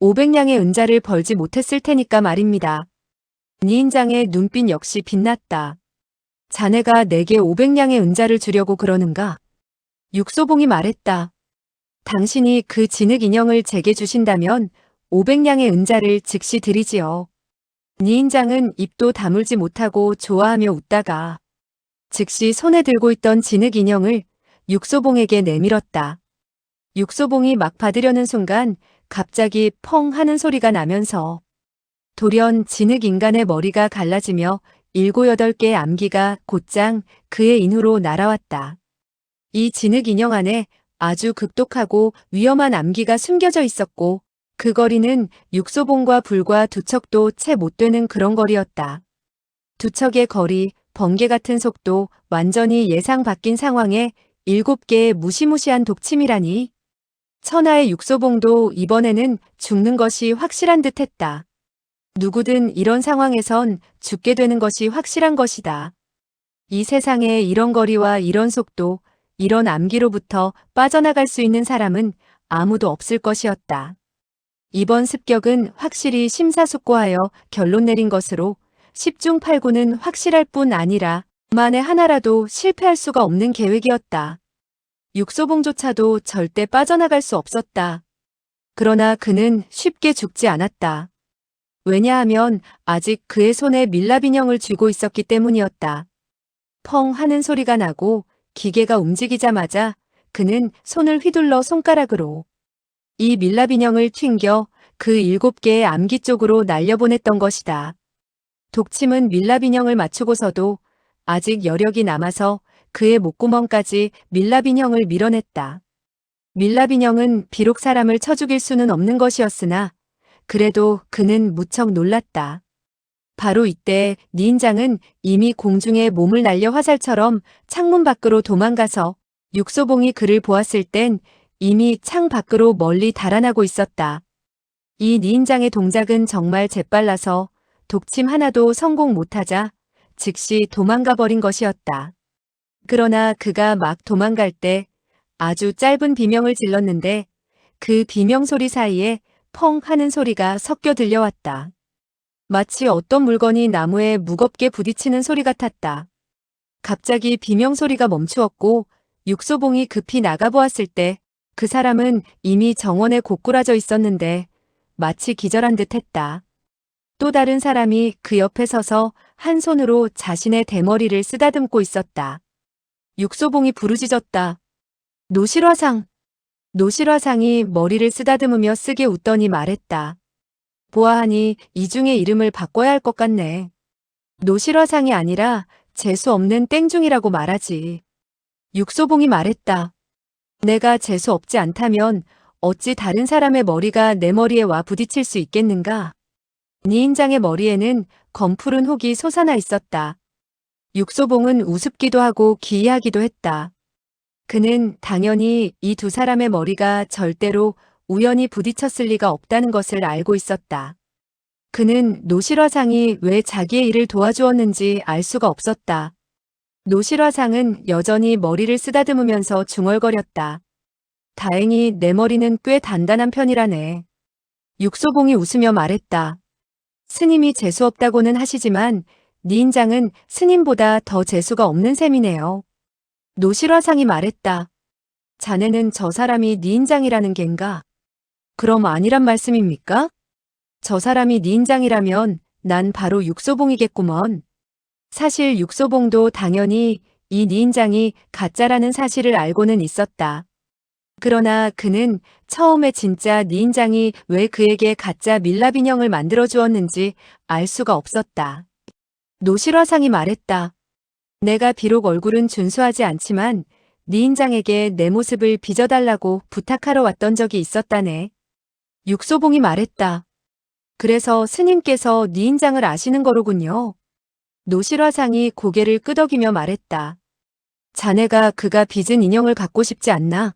500냥의 은자를 벌지 못했을 테니까 말입니다. 니인장의 눈빛 역시 빛났다. 자네가 내게 500냥의 은자를 주려고 그러는가? 육소봉이 말했다. 당신이 그 진흙 인형을 제게 주신다면 500냥의 은자를 즉시 드리지요. 니인장은 입도 다물지 못하고 좋아하며 웃다가 즉시 손에 들고 있던 진흙 인형을 육소봉에게 내밀었다. 육소봉이 막 받으려는 순간 갑자기 펑 하는 소리가 나면서 돌연 진흙 인간의 머리가 갈라지며 7, 8개의 암기가 곧장 그의 인후로 날아왔다. 이 진흙 인형 안에 아주 극독하고 위험한 암기가 숨겨져 있었고 그 거리는 육소봉과 불과 두 척도 채 못 되는 그런 거리였다. 두 척의 거리, 번개 같은 속도, 완전히 예상 바뀐 상황에 7개의 무시무시한 독침이라니. 천하의 육소봉도 이번에는 죽는 것이 확실한 듯 했다. 누구든 이런 상황에선 죽게 되는 것이 확실한 것이다. 이 세상에 이런 거리와 이런 속도, 이런 암기로부터 빠져나갈 수 있는 사람은 아무도 없을 것이었다. 이번 습격은 확실히 심사숙고하여 결론 내린 것으로 10중 8구는 확실할 뿐 아니라 만에 하나라도 실패할 수가 없는 계획이었다. 육소봉조차도 절대 빠져나갈 수 없었다. 그러나 그는 쉽게 죽지 않았다. 왜냐하면 아직 그의 손에 밀랍인형을 쥐고 있었기 때문이었다. 펑 하는 소리가 나고 기계가 움직이자마자 그는 손을 휘둘러 손가락으로 이 밀랍인형을 튕겨 그 7개의 암기 쪽으로 날려보냈던 것이다. 독침은 밀랍인형을 맞추고서도 아직 여력이 남아서 그의 목구멍까지 밀랍인형을 밀어냈다. 밀랍인형은 비록 사람을 쳐 죽일 수는 없는 것이었으나 그래도 그는 무척 놀랐다. 바로 이때 니인장은 이미 공중에 몸을 날려 화살처럼 창문 밖으로 도망가서 육소봉이 그를 보았을 땐 이미 창 밖으로 멀리 달아나고 있었다. 이 니인장의 동작은 정말 재빨라서 독침 하나도 성공 못하자 즉시 도망가 버린 것이었다. 그러나 그가 막 도망갈 때 아주 짧은 비명을 질렀는데 그 비명 소리 사이에 펑 하는 소리가 섞여 들려왔다. 마치 어떤 물건이 나무에 무겁게 부딪히는 소리 같았다. 갑자기 비명 소리가 멈추었고 육소봉이 급히 나가보았을 때 그 사람은 이미 정원에 고꾸라져 있었는데 마치 기절한 듯 했다. 또 다른 사람이 그 옆에 서서 한 손으로 자신의 대머리를 쓰다듬고 있었다. 육소봉이 부르짖었다. 노실화상! 노실화상이 머리를 쓰다듬으며 쓰게 웃더니 말했다. 보아하니 이 중에 이름을 바꿔야 할 것 같네. 노실화상이 아니라 재수 없는 땡중이라고 말하지. 육소봉이 말했다. 내가 재수 없지 않다면 어찌 다른 사람의 머리가 내 머리에 와 부딪힐 수 있겠는가? 니인장의 머리에는 검푸른 혹이 솟아나 있었다. 육소봉은 우습기도 하고 기이하기도 했다. 그는 당연히 이 두 사람의 머리가 절대로 우연히 부딪혔을 리가 없다는 것을 알고 있었다. 그는 노실화상이 왜 자기의 일을 도와주었는지 알 수가 없었다. 노실화상은 여전히 머리를 쓰다듬으면서 중얼거렸다. 다행히 내 머리는 꽤 단단한 편이라네. 육소봉이 웃으며 말했다. 스님이 재수없다고는 하시지만 니인장은 스님보다 더 재수가 없는 셈이네요. 노실화상이 말했다. 자네는 저 사람이 니인장이라는 겐가? 그럼 아니란 말씀입니까? 저 사람이 니인장이라면 난 바로 육소봉이겠구먼. 사실 육소봉도 당연히 이 니인장이 가짜라는 사실을 알고는 있었다. 그러나 그는 처음에 진짜 니인장이 왜 그에게 가짜 밀랍인형을 만들어 주었는지 알 수가 없었다. 노실화상이 말했다. 내가 비록 얼굴은 준수하지 않지만 니인장에게 내 모습을 빚어달라고 부탁하러 왔던 적이 있었다네. 육소봉이 말했다. 그래서 스님께서 니인장을 아시는 거로군요. 노실화상이 고개를 끄덕이며 말했다. 자네가 그가 빚은 인형을 갖고 싶지 않나?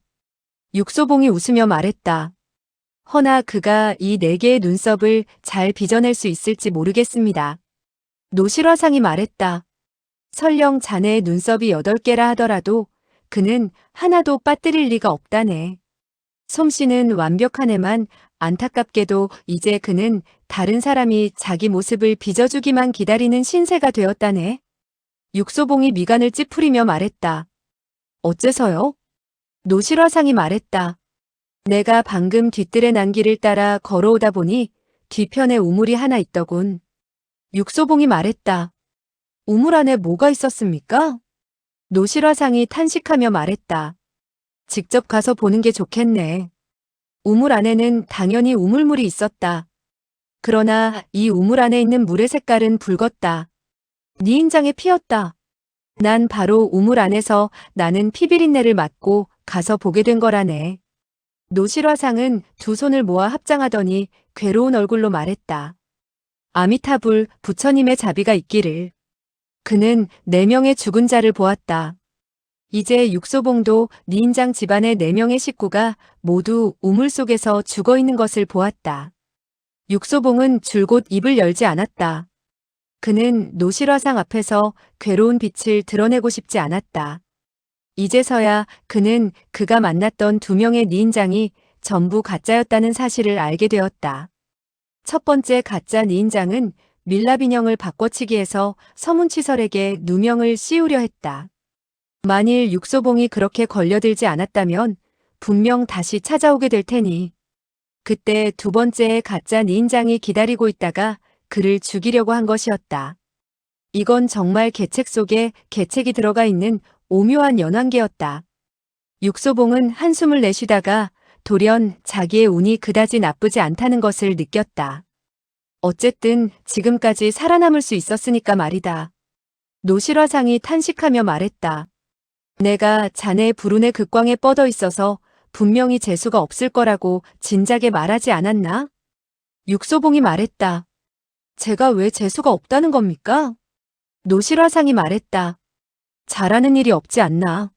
육소봉이 웃으며 말했다. 허나 그가 이 4개의 눈썹을 잘 빚어낼 수 있을지 모르겠습니다. 노실화상이 말했다. 설령 자네의 눈썹이 8개라 하더라도 그는 하나도 빠뜨릴 리가 없다네. 솜씨는 완벽하네만 안타깝게도 이제 그는 다른 사람이 자기 모습을 빚어주기만 기다리는 신세가 되었다네. 육소봉이 미간을 찌푸리며 말했다. 어째서요? 노실화상이 말했다. 내가 방금 뒤뜰에 난 길을 따라 걸어오다 보니 뒤편에 우물이 하나 있더군. 육소봉이 말했다. 우물 안에 뭐가 있었습니까? 노실화상이 탄식하며 말했다. 직접 가서 보는 게 좋겠네. 우물 안에는 당연히 우물물이 있었다. 그러나 이 우물 안에 있는 물의 색깔은 붉었다. 니인장에 피었다. 난 바로 우물 안에서 나는 피비린내를 맡고 가서 보게 된 거라네. 노실화상은 두 손을 모아 합장하더니 괴로운 얼굴로 말했다. 아미타불 부처님의 자비가 있기를. 그는 4명의 죽은 자를 보았다. 이제 육소봉도 니인장 집안의 4명의 식구가 모두 우물 속에서 죽어 있는 것을 보았다. 육소봉은 줄곧 입을 열지 않았다. 그는 노실화상 앞에서 괴로운 빛을 드러내고 싶지 않았다. 이제서야 그는 그가 만났던 2명의 니인장이 전부 가짜였다는 사실을 알게 되었다. 첫 번째 가짜 니인장은 밀랍 인형을 바꿔치기해서 서문치설에게 누명을 씌우려 했다. 만일 육소봉이 그렇게 걸려들지 않았다면 분명 다시 찾아오게 될 테니 그때 두 번째의 가짜 니인장이 기다리고 있다가 그를 죽이려고 한 것이었다. 이건 정말 계책 속에 계책이 들어가 있는 오묘한 연관계였다. 육소봉은 한숨을 내쉬다가 돌연 자기의 운이 그다지 나쁘지 않다는 것을 느꼈다. 어쨌든 지금까지 살아남을 수 있었으니까 말이다. 노실화상이 탄식하며 말했다. 내가 자네의 불운의 극광에 뻗어 있어서 분명히 재수가 없을 거라고 진작에 말하지 않았나? 육소봉이 말했다. 제가 왜 재수가 없다는 겁니까? 노실화상이 말했다. 잘하는 일이 없지 않나.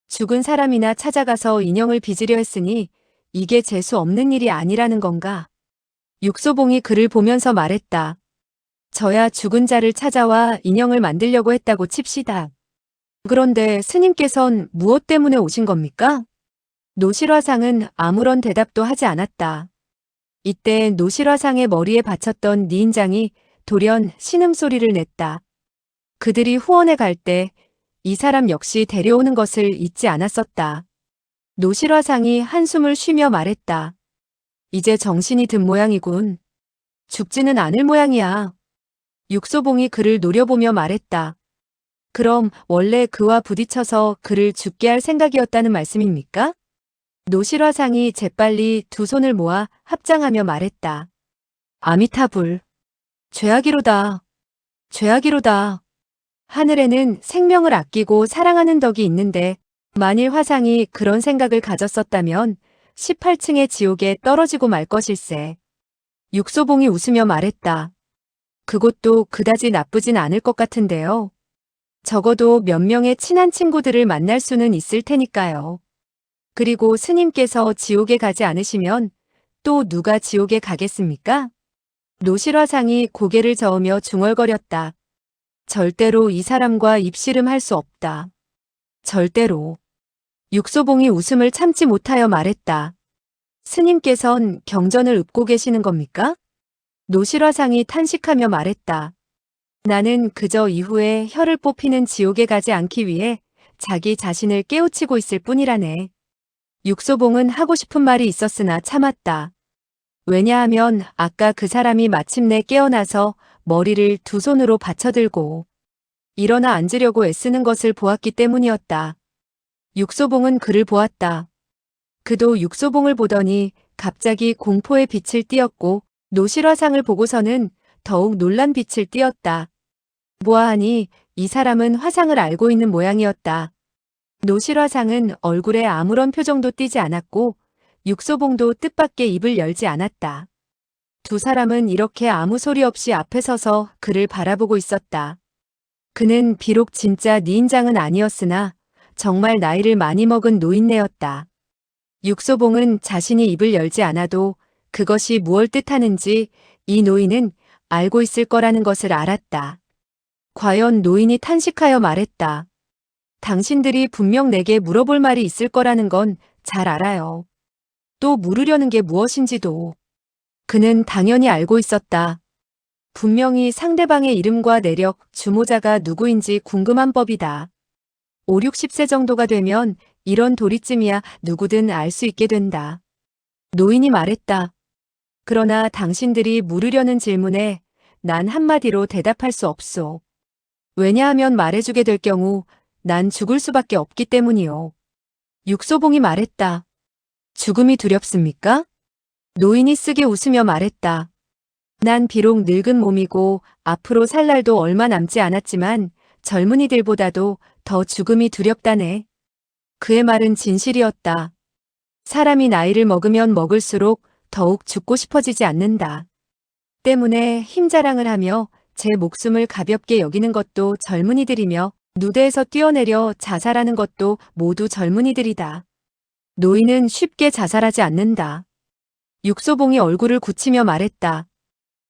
죽은 사람이나 찾아가서 인형을 빚으려 했으니 이게 재수 없는 일이 아니라는 건가? 육소봉이 그를 보면서 말했다. 저야 죽은 자를 찾아와 인형을 만들려고 했다고 칩시다. 그런데 스님께선 무엇 때문에 오신 겁니까? 노실화상은 아무런 대답도 하지 않았다. 이때 노실화상의 머리에 받쳤던 니인장이 돌연 신음소리를 냈다. 그들이 후원에 갈 때 이 사람 역시 데려오는 것을 잊지 않았었다. 노실화상이 한숨을 쉬며 말했다. 이제 정신이 든 모양이군. 죽지는 않을 모양이야. 육소봉이 그를 노려보며 말했다. 그럼 원래 그와 부딪혀서 그를 죽게 할 생각이었다는 말씀입니까? 노실화상이 재빨리 두 손을 모아 합장하며 말했다. 아미타불. 죄악이로다. 죄악이로다. 하늘에는 생명을 아끼고 사랑하는 덕이 있는데 만일 화상이 그런 생각을 가졌었다면 18층의 지옥에 떨어지고 말 것일세. 육소봉이 웃으며 말했다. 그것도 그다지 나쁘진 않을 것 같은데요. 적어도 몇 명의 친한 친구들을 만날 수는 있을 테니까요. 그리고 스님께서 지옥에 가지 않으시면 또 누가 지옥에 가겠습니까? 노실화상이 고개를 저으며 중얼거렸다. 절대로 이 사람과 입씨름할 수 없다. 절대로. 육소봉이 웃음을 참지 못하여 말했다. 스님께선 경전을 읊고 계시는 겁니까? 노실화상이 탄식하며 말했다. 나는 그저 이후에 혀를 뽑히는 지옥에 가지 않기 위해 자기 자신을 깨우치고 있을 뿐이라네. 육소봉은 하고 싶은 말이 있었으나 참았다. 왜냐하면 아까 그 사람이 마침내 깨어나서 머리를 두 손으로 받쳐들고 일어나 앉으려고 애쓰는 것을 보았기 때문이었다. 육소봉은 그를 보았다. 그도 육소봉을 보더니 갑자기 공포의 빛을 띠었고 노실화상을 보고서는 더욱 놀란 빛을 띠었다. 보아하니 이 사람은 화상을 알고 있는 모양이었다. 노실화상은 얼굴에 아무런 표정도 띠지 않았고 육소봉도 뜻밖의 입을 열지 않았다. 두 사람은 이렇게 아무 소리 없이 앞에 서서 그를 바라보고 있었다. 그는 비록 진짜 니인장은 아니었으나 정말 나이를 많이 먹은 노인네였다. 육소봉은 자신이 입을 열지 않아도 그것이 무엇을 뜻하는지 이 노인은 알고 있을 거라는 것을 알았다. 과연 노인이 탄식하여 말했다. 당신들이 분명 내게 물어볼 말이 있을 거라는 건 잘 알아요. 또 물으려는 게 무엇인지도. 그는 당연히 알고 있었다. 분명히 상대방의 이름과 내력, 주모자가 누구인지 궁금한 법이다. 5, 60세 정도가 되면 이런 도리쯤이야 누구든 알 수 있게 된다. 노인이 말했다. 그러나 당신들이 물으려는 질문에 난 한마디로 대답할 수 없소. 왜냐하면 말해주게 될 경우 난 죽을 수밖에 없기 때문이요. 육소봉이 말했다. 죽음이 두렵습니까? 노인이 쓰게 웃으며 말했다. 난 비록 늙은 몸이고 앞으로 살 날도 얼마 남지 않았지만 젊은이들보다도 더 죽음이 두렵다네. 그의 말은 진실이었다. 사람이 나이를 먹으면 먹을수록 더욱 죽고 싶어지지 않는다. 때문에 힘 자랑을 하며 제 목숨을 가볍게 여기는 것도 젊은이들이며 누대에서 뛰어내려 자살하는 것도 모두 젊은이들이다. 노인은 쉽게 자살하지 않는다. 육소봉이 얼굴을 굳히며 말했다.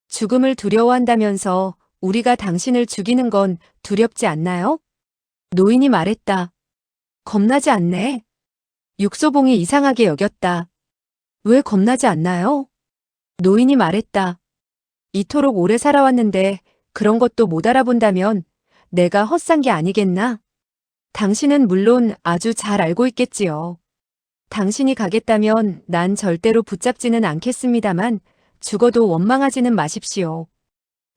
죽음을 두려워한다면서 우리가 당신을 죽이는 건 두렵지 않나요? 노인이 말했다. 겁나지 않네. 육소봉이 이상하게 여겼다. 왜 겁나지 않나요? 노인이 말했다. 이토록 오래 살아왔는데 그런 것도 못 알아본다면 내가 헛산 게 아니겠나? 당신은 물론 아주 잘 알고 있겠지요. 당신이 가겠다면 난 절대로 붙잡지는 않겠습니다만 죽어도 원망하지는 마십시오.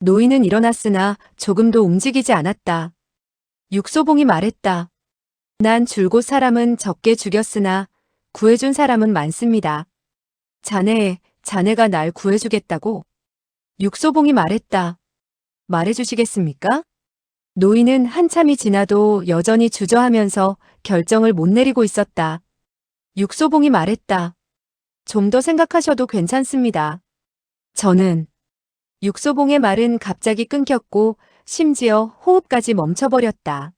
노인은 일어났으나 조금도 움직이지 않았다. 육소봉이 말했다. 난 줄곧 사람은 적게 죽였으나 구해준 사람은 많습니다. 자네가 날 구해주겠다고? 육소봉이 말했다. 말해주시겠습니까? 노인은 한참이 지나도 여전히 주저하면서 결정을 못 내리고 있었다. 육소봉이 말했다. 좀 더 생각하셔도 괜찮습니다. 저는 육소봉의 말은 갑자기 끊겼고 심지어 호흡까지 멈춰버렸다.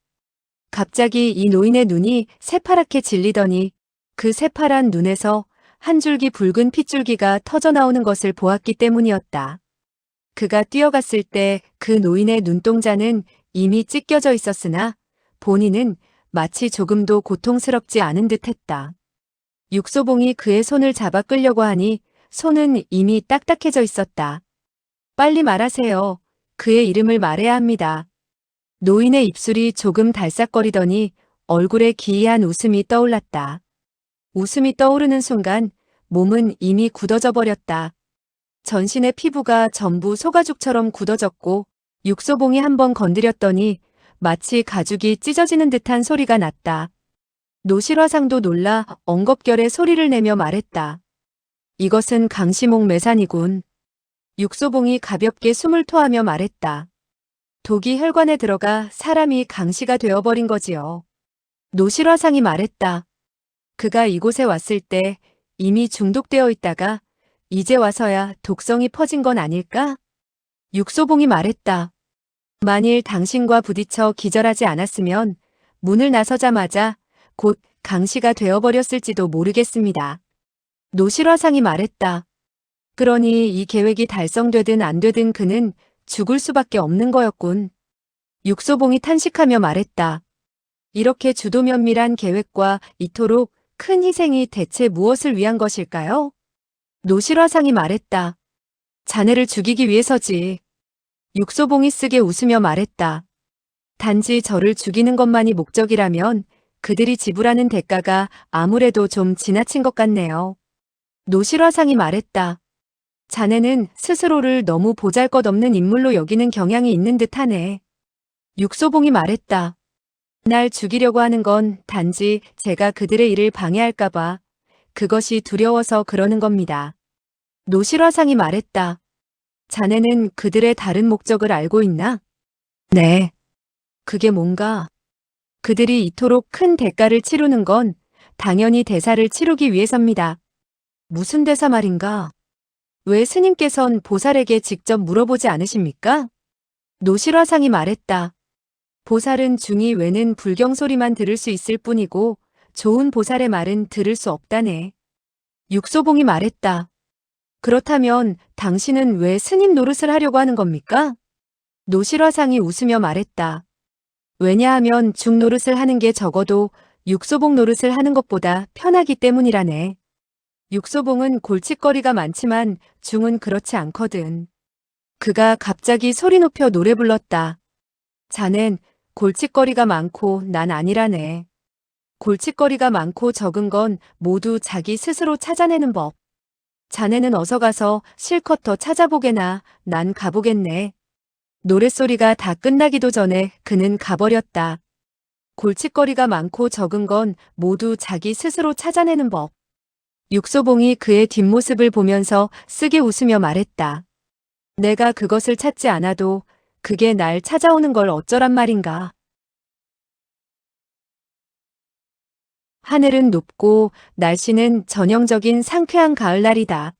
갑자기 이 노인의 눈이 새파랗게 질리더니 그 새파란 눈에서 한 줄기 붉은 핏줄기가 터져나오는 것을 보았기 때문이었다. 그가 뛰어갔을 때 그 노인의 눈동자는 이미 찢겨져 있었으나 본인은 마치 조금도 고통스럽지 않은 듯 했다. 육소봉이 그의 손을 잡아 끌려고 하니 손은 이미 딱딱해져 있었다. 빨리 말하세요. 그의 이름을 말해야 합니다. 노인의 입술이 조금 달싹거리더니 얼굴에 기이한 웃음이 떠올랐다. 웃음이 떠오르는 순간 몸은 이미 굳어져 버렸다. 전신의 피부가 전부 소가죽처럼 굳어졌고 육소봉이 한번 건드렸더니 마치 가죽이 찢어지는 듯한 소리가 났다. 노실화상도 놀라 엉겁결에 소리를 내며 말했다. 이것은 강시목 매산이군. 육소봉이 가볍게 숨을 토하며 말했다. 독이 혈관에 들어가 사람이 강시가 되어버린 거지요. 노실화상이 말했다. 그가 이곳에 왔을 때 이미 중독되어 있다가 이제 와서야 독성이 퍼진 건 아닐까? 육소봉이 말했다. 만일 당신과 부딪혀 기절하지 않았으면 문을 나서자마자 곧 강시가 되어버렸을지도 모르겠습니다. 노실화상이 말했다. 그러니 이 계획이 달성되든 안 되든 그는 죽을 수밖에 없는 거였군. 육소봉이 탄식하며 말했다. 이렇게 주도면밀한 계획과 이토록 큰 희생이 대체 무엇을 위한 것일까요? 노실화상이 말했다. 자네를 죽이기 위해서지. 육소봉이 쓰게 웃으며 말했다. 단지 저를 죽이는 것만이 목적이라면 그들이 지불하는 대가가 아무래도 좀 지나친 것 같네요. 노실화상이 말했다. 자네는 스스로를 너무 보잘것없는 인물로 여기는 경향이 있는 듯하네. 육소봉이 말했다. 날 죽이려고 하는 건 단지 제가 그들의 일을 방해할까봐 그것이 두려워서 그러는 겁니다. 노실화상이 말했다. 자네는 그들의 다른 목적을 알고 있나? 네. 그게 뭔가? 그들이 이토록 큰 대가를 치르는 건 당연히 대사를 치르기 위해서입니다. 무슨 대사 말인가? 왜 스님께선 보살에게 직접 물어보지 않으십니까? 노실화상이 말했다. 보살은 중이 외는 불경 소리만 들을 수 있을 뿐이고 좋은 보살의 말은 들을 수 없다네. 육소봉이 말했다. 그렇다면 당신은 왜 스님 노릇을 하려고 하는 겁니까? 노실화상이 웃으며 말했다. 왜냐하면 중 노릇을 하는 게 적어도 육소봉 노릇을 하는 것보다 편하기 때문이라네. 육소봉은 골칫거리가 많지만 중은 그렇지 않거든. 그가 갑자기 소리 높여 노래 불렀다. 자넨 골칫거리가 많고 난 아니라네. 골칫거리가 많고 적은 건 모두 자기 스스로 찾아내는 법. 자네는 어서 가서 실컷 더 찾아보게나. 난 가보겠네. 노랫소리가 다 끝나기도 전에 그는 가버렸다. 골칫거리가 많고 적은 건 모두 자기 스스로 찾아내는 법. 육소봉이 그의 뒷모습을 보면서 쓰게 웃으며 말했다. 내가 그것을 찾지 않아도 그게 날 찾아오는 걸 어쩌란 말인가. 하늘은 높고 날씨는 전형적인 상쾌한 가을날이다.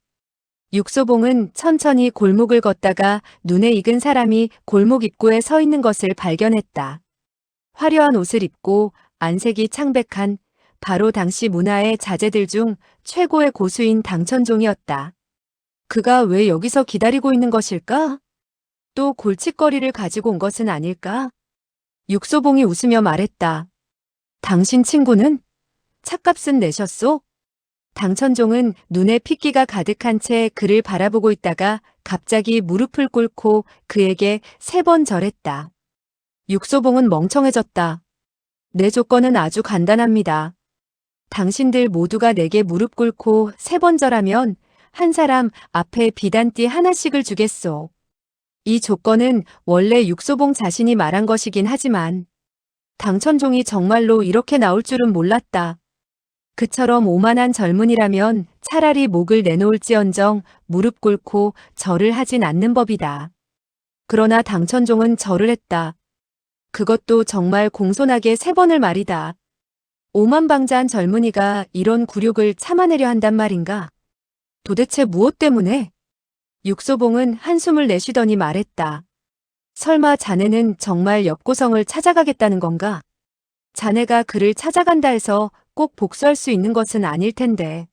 육소봉은 천천히 골목을 걷다가 눈에 익은 사람이 골목 입구에 서 있는 것을 발견했다. 화려한 옷을 입고 안색이 창백한 바로 당시 문화의 자제들 중 최고의 고수인 당천종이었다. 그가 왜 여기서 기다리고 있는 것일까? 또 골칫거리를 가지고 온 것은 아닐까? 육소봉이 웃으며 말했다. 당신 친구는? 찻값은 내셨소? 당천종은 눈에 핏기가 가득한 채 그를 바라보고 있다가 갑자기 무릎을 꿇고 그에게 3번 절했다. 육소봉은 멍청해졌다. 내 조건은 아주 간단합니다. 당신들 모두가 내게 무릎 꿇고 3번 절하면 한 사람 앞에 비단띠 하나씩을 주겠소. 이 조건은 원래 육소봉 자신이 말한 것이긴 하지만 당천종이 정말로 이렇게 나올 줄은 몰랐다. 그처럼 오만한 젊은이라면 차라리 목을 내놓을지언정 무릎 꿇고 절을 하진 않는 법이다. 그러나 당천종은 절을 했다. 그것도 정말 공손하게 3번을 말이다. 오만방자한 젊은이가 이런 굴욕을 참아내려 한단 말인가? 도대체 무엇 때문에? 육소봉은 한숨을 내쉬더니 말했다. 설마 자네는 정말 엽고성을 찾아가겠다는 건가? 자네가 그를 찾아간다 해서 꼭 복수할 수 있는 것은 아닐 텐데.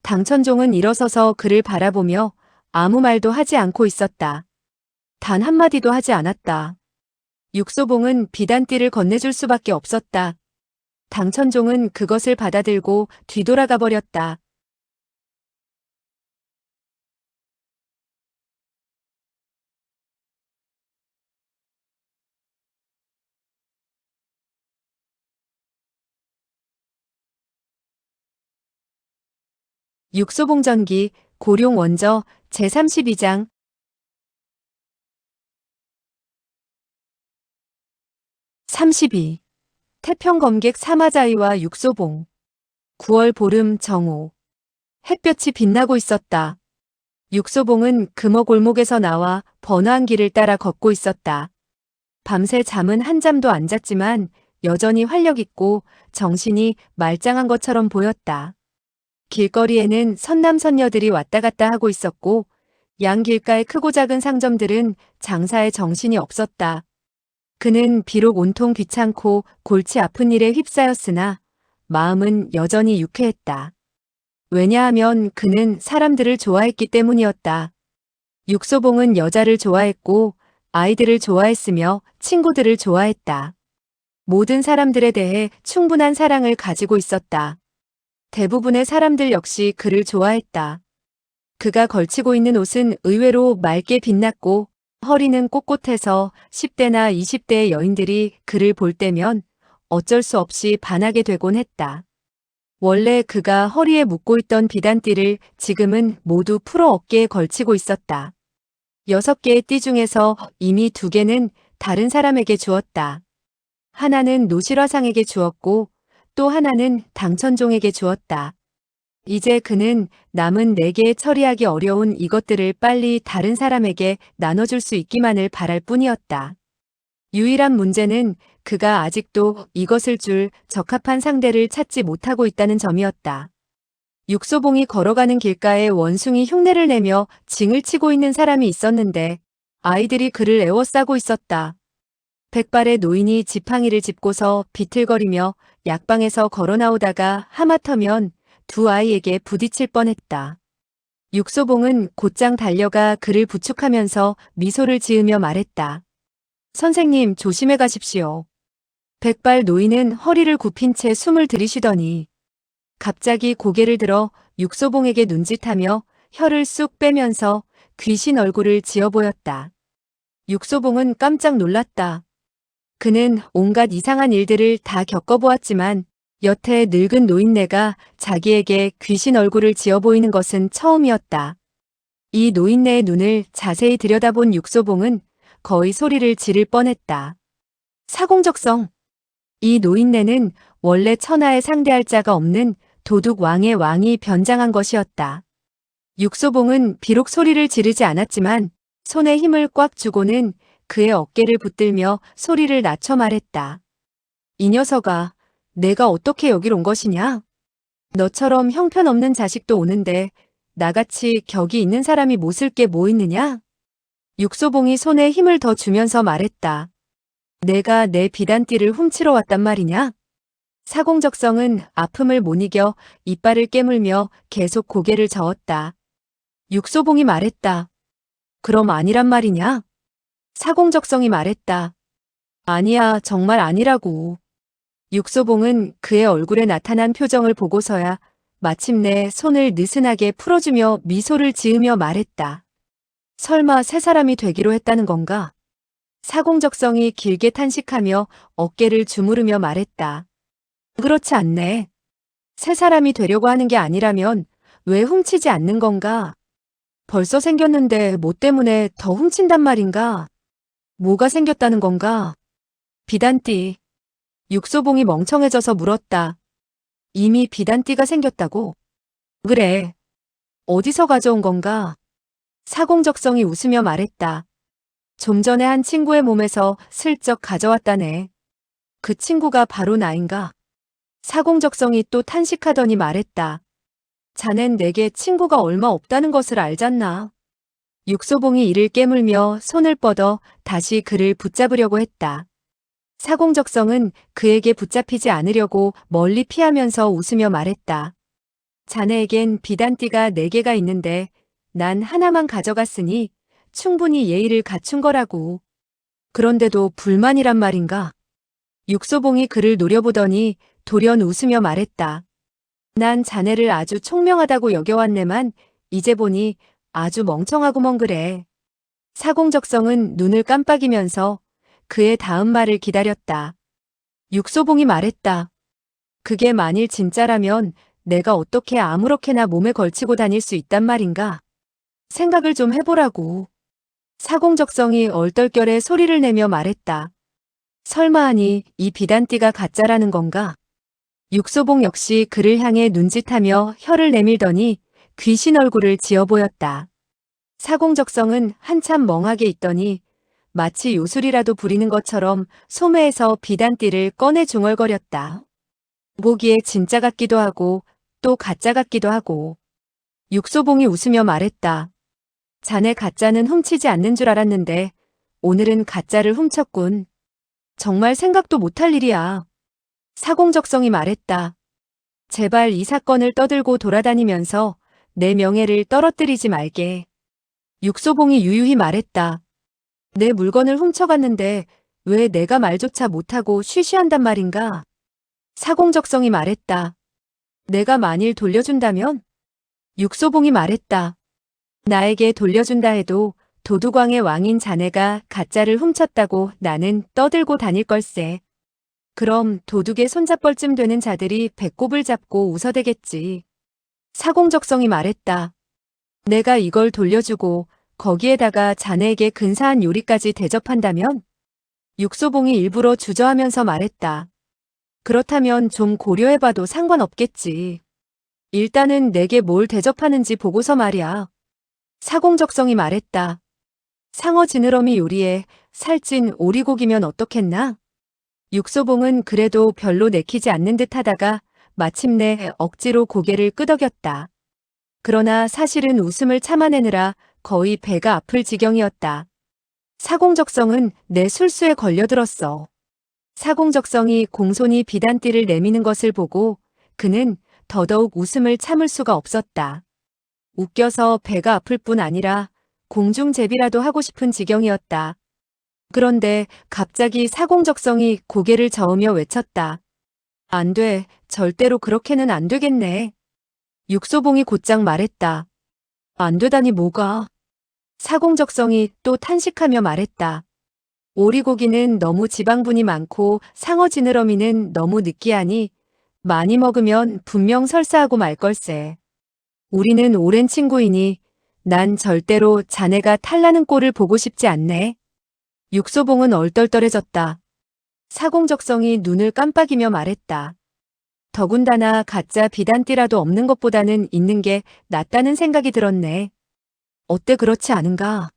당천종은 일어서서 그를 바라보며 아무 말도 하지 않고 있었다. 단 한마디도 하지 않았다. 육소봉은 비단띠를 건네줄 수밖에 없었다. 당천종은 그것을 받아들고 뒤돌아가 버렸다. 육소봉전기 고룡 원저 제32장 32 태평검객 사마자이와 육소봉 9월 보름 정오 햇볕이 빛나고 있었다. 육소봉은 금어골목에서 나와 번화한 길을 따라 걷고 있었다. 밤새 잠은 한 잠도 안 잤지만 여전히 활력 있고 정신이 말짱한 것처럼 보였다. 길거리에는 선남선녀들이 왔다 갔다 하고 있었고 양 길가의 크고 작은 상점들은 장사에 정신이 없었다. 그는 비록 온통 귀찮고 골치 아픈 일에 휩싸였으나 마음은 여전히 유쾌했다. 왜냐하면 그는 사람들을 좋아했기 때문이었다. 육소봉은 여자를 좋아했고 아이들을 좋아했으며 친구들을 좋아했다. 모든 사람들에 대해 충분한 사랑을 가지고 있었다. 대부분의 사람들 역시 그를 좋아했다. 그가 걸치고 있는 옷은 의외로 맑게 빛났고 허리는 꼿꼿해서 10대나 20대의 여인들이 그를 볼 때면 어쩔 수 없이 반하게 되곤 했다. 원래 그가 허리에 묶고 있던 비단띠를 지금은 모두 풀어 어깨에 걸치고 있었다. 6개의 띠 중에서 이미 2개는 다른 사람에게 주었다. 하나는 노실화상에게 주었고 또 하나는 당천종에게 주었다. 이제 그는 남은 4개 처리하기 어려운 이것들을 빨리 다른 사람에게 나눠줄 수 있기만을 바랄 뿐이었다. 유일한 문제는 그가 아직도 이것을 줄 적합한 상대를 찾지 못하고 있다는 점이었다. 육소봉이 걸어가는 길가에 원숭이 흉내를 내며 징을 치고 있는 사람이 있었는데 아이들이 그를 애워싸고 있었다. 백발의 노인이 지팡이를 짚고서 비틀거리며 약방에서 걸어 나오다가 하마터면 2 아이에게 부딪힐 뻔했다. 육소봉은 곧장 달려가 그를 부축하면서 미소를 지으며 말했다. 선생님, 조심해 가십시오. 백발 노인은 허리를 굽힌 채 숨을 들이쉬더니 갑자기 고개를 들어 육소봉에게 눈짓하며 혀를 쑥 빼면서 귀신 얼굴을 지어 보였다. 육소봉은 깜짝 놀랐다. 그는 온갖 이상한 일들을 다 겪어보았지만 여태 늙은 노인네가 자기에게 귀신 얼굴을 지어 보이는 것은 처음이었다. 이 노인네의 눈을 자세히 들여다본 육소봉은 거의 소리를 지를 뻔했다. 사공적성. 이 노인네는 원래 천하에 상대할 자가 없는 도둑 왕의 왕이 변장한 것이었다. 육소봉은 비록 소리를 지르지 않았지만 손에 힘을 꽉 주고는 그의 어깨를 붙들며 소리를 낮춰 말했다. 이 녀석아, 내가 어떻게 여길 온 것이냐? 너처럼 형편없는 자식도 오는데 나같이 격이 있는 사람이 못 쓸 게 뭐 있느냐? 육소봉이 손에 힘을 더 주면서 말했다. 내가 내 비단띠를 훔치러 왔단 말이냐? 사공적성은 아픔을 못 이겨 이빨을 깨물며 계속 고개를 저었다. 육소봉이 말했다. 그럼 아니란 말이냐? 사공적성이 말했다. 아니야, 정말 아니라고. 육소봉은 그의 얼굴에 나타난 표정을 보고서야 마침내 손을 느슨하게 풀어주며 미소를 지으며 말했다. 설마 새 사람이 되기로 했다는 건가? 사공적성이 길게 탄식하며 어깨를 주무르며 말했다. 그렇지 않네. 새 사람이 되려고 하는 게 아니라면 왜 훔치지 않는 건가? 벌써 생겼는데 뭐 때문에 더 훔친단 말인가? 뭐가 생겼다는 건가? 비단띠. 육소봉이 멍청해져서 물었다. 이미 비단띠가 생겼다고? 그래. 어디서 가져온 건가? 사공적성이 웃으며 말했다. 좀 전에 한 친구의 몸에서 슬쩍 가져왔다네. 그 친구가 바로 나인가? 사공적성이 또 탄식하더니 말했다. 자넨 내게 친구가 얼마 없다는 것을 알잖나. 육소봉이 이를 깨물며 손을 뻗어 다시 그를 붙잡으려고 했다. 사공적성은 그에게 붙잡히지 않으려고 멀리 피하면서 웃으며 말했다. 자네에겐 비단띠가 4개가 있는데 난 하나만 가져갔으니 충분히 예의를 갖춘 거라고. 그런데도 불만이란 말인가? 육소봉이 그를 노려보더니 돌연 웃으며 말했다. 난 자네를 아주 총명하다고 여겨왔네만 이제 보니 아주 멍청하구먼 그래. 사공적성은 눈을 깜빡이면서 그의 다음 말을 기다렸다. 육소봉이 말했다. 그게 만일 진짜라면 내가 어떻게 아무렇게나 몸에 걸치고 다닐 수 있단 말인가? 생각을 좀 해보라고. 사공적성이 얼떨결에 소리를 내며 말했다. 설마 하니 이 비단띠가 가짜라는 건가? 육소봉 역시 그를 향해 눈짓하며 혀를 내밀더니 귀신 얼굴을 지어 보였다. 사공적성은 한참 멍하게 있더니 마치 요술이라도 부리는 것처럼 소매에서 비단띠를 꺼내 중얼거렸다. 보기에 진짜 같기도 하고 또 가짜 같기도 하고. 육소봉이 웃으며 말했다. 자네 가짜는 훔치지 않는 줄 알았는데 오늘은 가짜를 훔쳤군. 정말 생각도 못할 일이야. 사공적성이 말했다. 제발 이 사건을 떠들고 돌아다니면서 내 명예를 떨어뜨리지 말게. 육소봉이 유유히 말했다. 내 물건을 훔쳐갔는데 왜 내가 말조차 못하고 쉬쉬한단 말인가? 사공적성이 말했다. 내가 만일 돌려준다면? 육소봉이 말했다. 나에게 돌려준다 해도 도두광의 왕인 자네가 가짜를 훔쳤다고 나는 떠들고 다닐 걸세. 그럼 도둑의 손잡벌쯤 되는 자들이 배꼽을 잡고 웃어대겠지. 사공적성이 말했다. 내가 이걸 돌려주고 거기에다가 자네에게 근사한 요리까지 대접한다면? 육소봉이 일부러 주저하면서 말했다. 그렇다면 좀 고려해봐도 상관없겠지. 일단은 내게 뭘 대접하는지 보고서 말이야. 사공적성이 말했다. 상어 지느러미 요리에 살찐 오리고기면 어떻겠나? 육소봉은 그래도 별로 내키지 않는 듯 하다가 마침내 억지로 고개를 끄덕였다. 그러나 사실은 웃음을 참아내느라 거의 배가 아플 지경이었다. 사공적성은 내 술수에 걸려들었어. 사공적성이 공손히 비단띠를 내미는 것을 보고 그는 더더욱 웃음을 참을 수가 없었다. 웃겨서 배가 아플 뿐 아니라 공중제비라도 하고 싶은 지경이었다. 그런데 갑자기 사공적성이 고개를 저으며 외쳤다. 안 돼, 절대로 그렇게는 안 되겠네. 육소봉이 곧장 말했다. 안 되다니 뭐가? 사공적성이 또 탄식하며 말했다. 오리고기는 너무 지방분이 많고 상어 지느러미는 너무 느끼하니 많이 먹으면 분명 설사하고 말 걸세. 우리는 오랜 친구이니 난 절대로 자네가 탈나는 꼴을 보고 싶지 않네. 육소봉은 얼떨떨해졌다. 사공적성이 눈을 깜빡이며 말했다. 더군다나 가짜 비단띠라도 없는 것보다는 있는 게 낫다는 생각이 들었네. 어때 그렇지 않은가?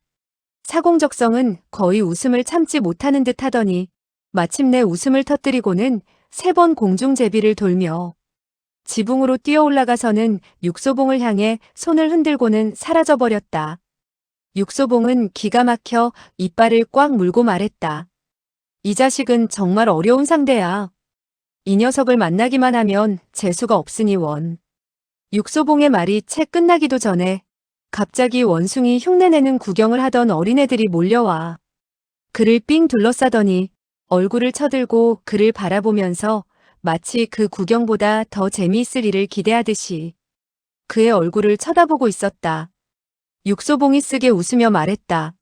사공적성은 거의 웃음을 참지 못하는 듯 하더니 마침내 웃음을 터뜨리고는 3번 공중제비를 돌며 지붕으로 뛰어 올라가서는 육소봉을 향해 손을 흔들고는 사라져버렸다. 육소봉은 기가 막혀 이빨을 꽉 물고 말했다. 이 자식은 정말 어려운 상대야. 이 녀석을 만나기만 하면 재수가 없으니 원. 육소봉의 말이 채 끝나기도 전에 갑자기 원숭이 흉내내는 구경을 하던 어린애들이 몰려와 그를 삥 둘러싸더니 얼굴을 쳐들고 그를 바라보면서 마치 그 구경보다 더 재미있을 일을 기대하듯이 그의 얼굴을 쳐다보고 있었다. 육소봉이 쓰게 웃으며 말했다.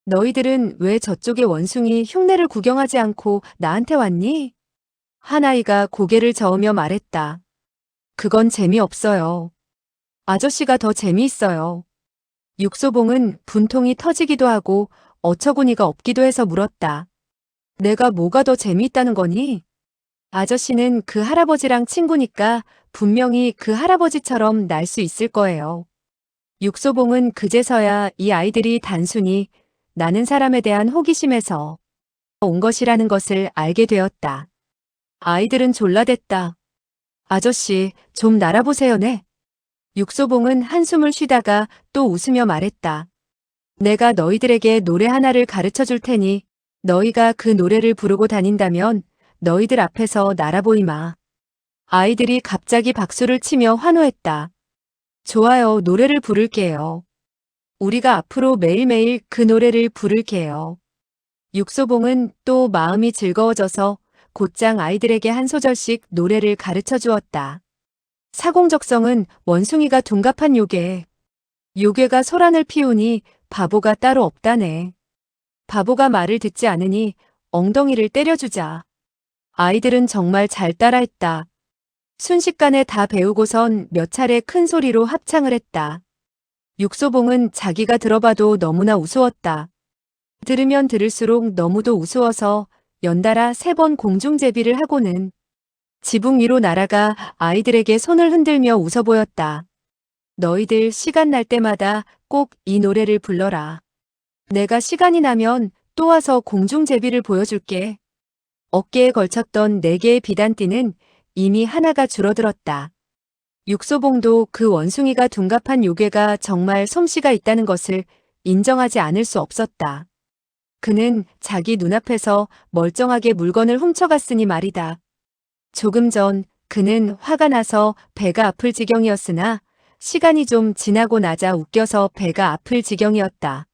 너희들은 왜 저쪽의 원숭이 흉내를 구경하지 않고 나한테 왔니? 한 아이가 고개를 저으며 말했다. 그건 재미없어요. 아저씨가 더 재미있어요. 육소봉은 분통이 터지기도 하고 어처구니가 없기도 해서 물었다. 내가 뭐가 더 재미있다는 거니? 아저씨는 그 할아버지랑 친구니까 분명히 그 할아버지처럼 날 수 있을 거예요. 육소봉은 그제서야 이 아이들이 단순히 나는 사람에 대한 호기심에서 온 것이라는 것을 알게 되었다. 아이들은 졸라댔다. 아저씨, 좀 날아보세요, 네. 육소봉은 한숨을 쉬다가 또 웃으며 말했다. 내가 너희들에게 노래 하나를 가르쳐 줄 테니 너희가 그 노래를 부르고 다닌다면 너희들 앞에서 날아보이마. 아이들이 갑자기 박수를 치며 환호했다. 좋아요, 노래를 부를게요. 우리가 앞으로 매일매일 그 노래를 부를게요. 육소봉은 또 마음이 즐거워져서 곧장 아이들에게 한 소절씩 노래를 가르쳐 주었다. 사공적성은 원숭이가 둔갑한 요괴. 요괴가 소란을 피우니 바보가 따로 없다네. 바보가 말을 듣지 않으니 엉덩이를 때려주자. 아이들은 정말 잘 따라했다. 순식간에 다 배우고선 몇 차례 큰 소리로 합창을 했다. 육소봉은 자기가 들어봐도 너무나 우스웠다. 들으면 들을수록 너무도 우스워서 연달아 3번 공중제비를 하고는 지붕 위로 날아가 아이들에게 손을 흔들며 웃어 보였다. 너희들 시간 날 때마다 꼭 이 노래를 불러라. 내가 시간이 나면 또 와서 공중제비를 보여줄게. 어깨에 걸쳤던 4개의 비단띠는 이미 하나가 줄어들었다. 육소봉도 그 원숭이가 둔갑한 요괴가 정말 솜씨가 있다는 것을 인정하지 않을 수 없었다. 그는 자기 눈앞에서 멀쩡하게 물건을 훔쳐갔으니 말이다. 조금 전 그는 화가 나서 배가 아플 지경이었으나 시간이 좀 지나고 나자 웃겨서 배가 아플 지경이었다.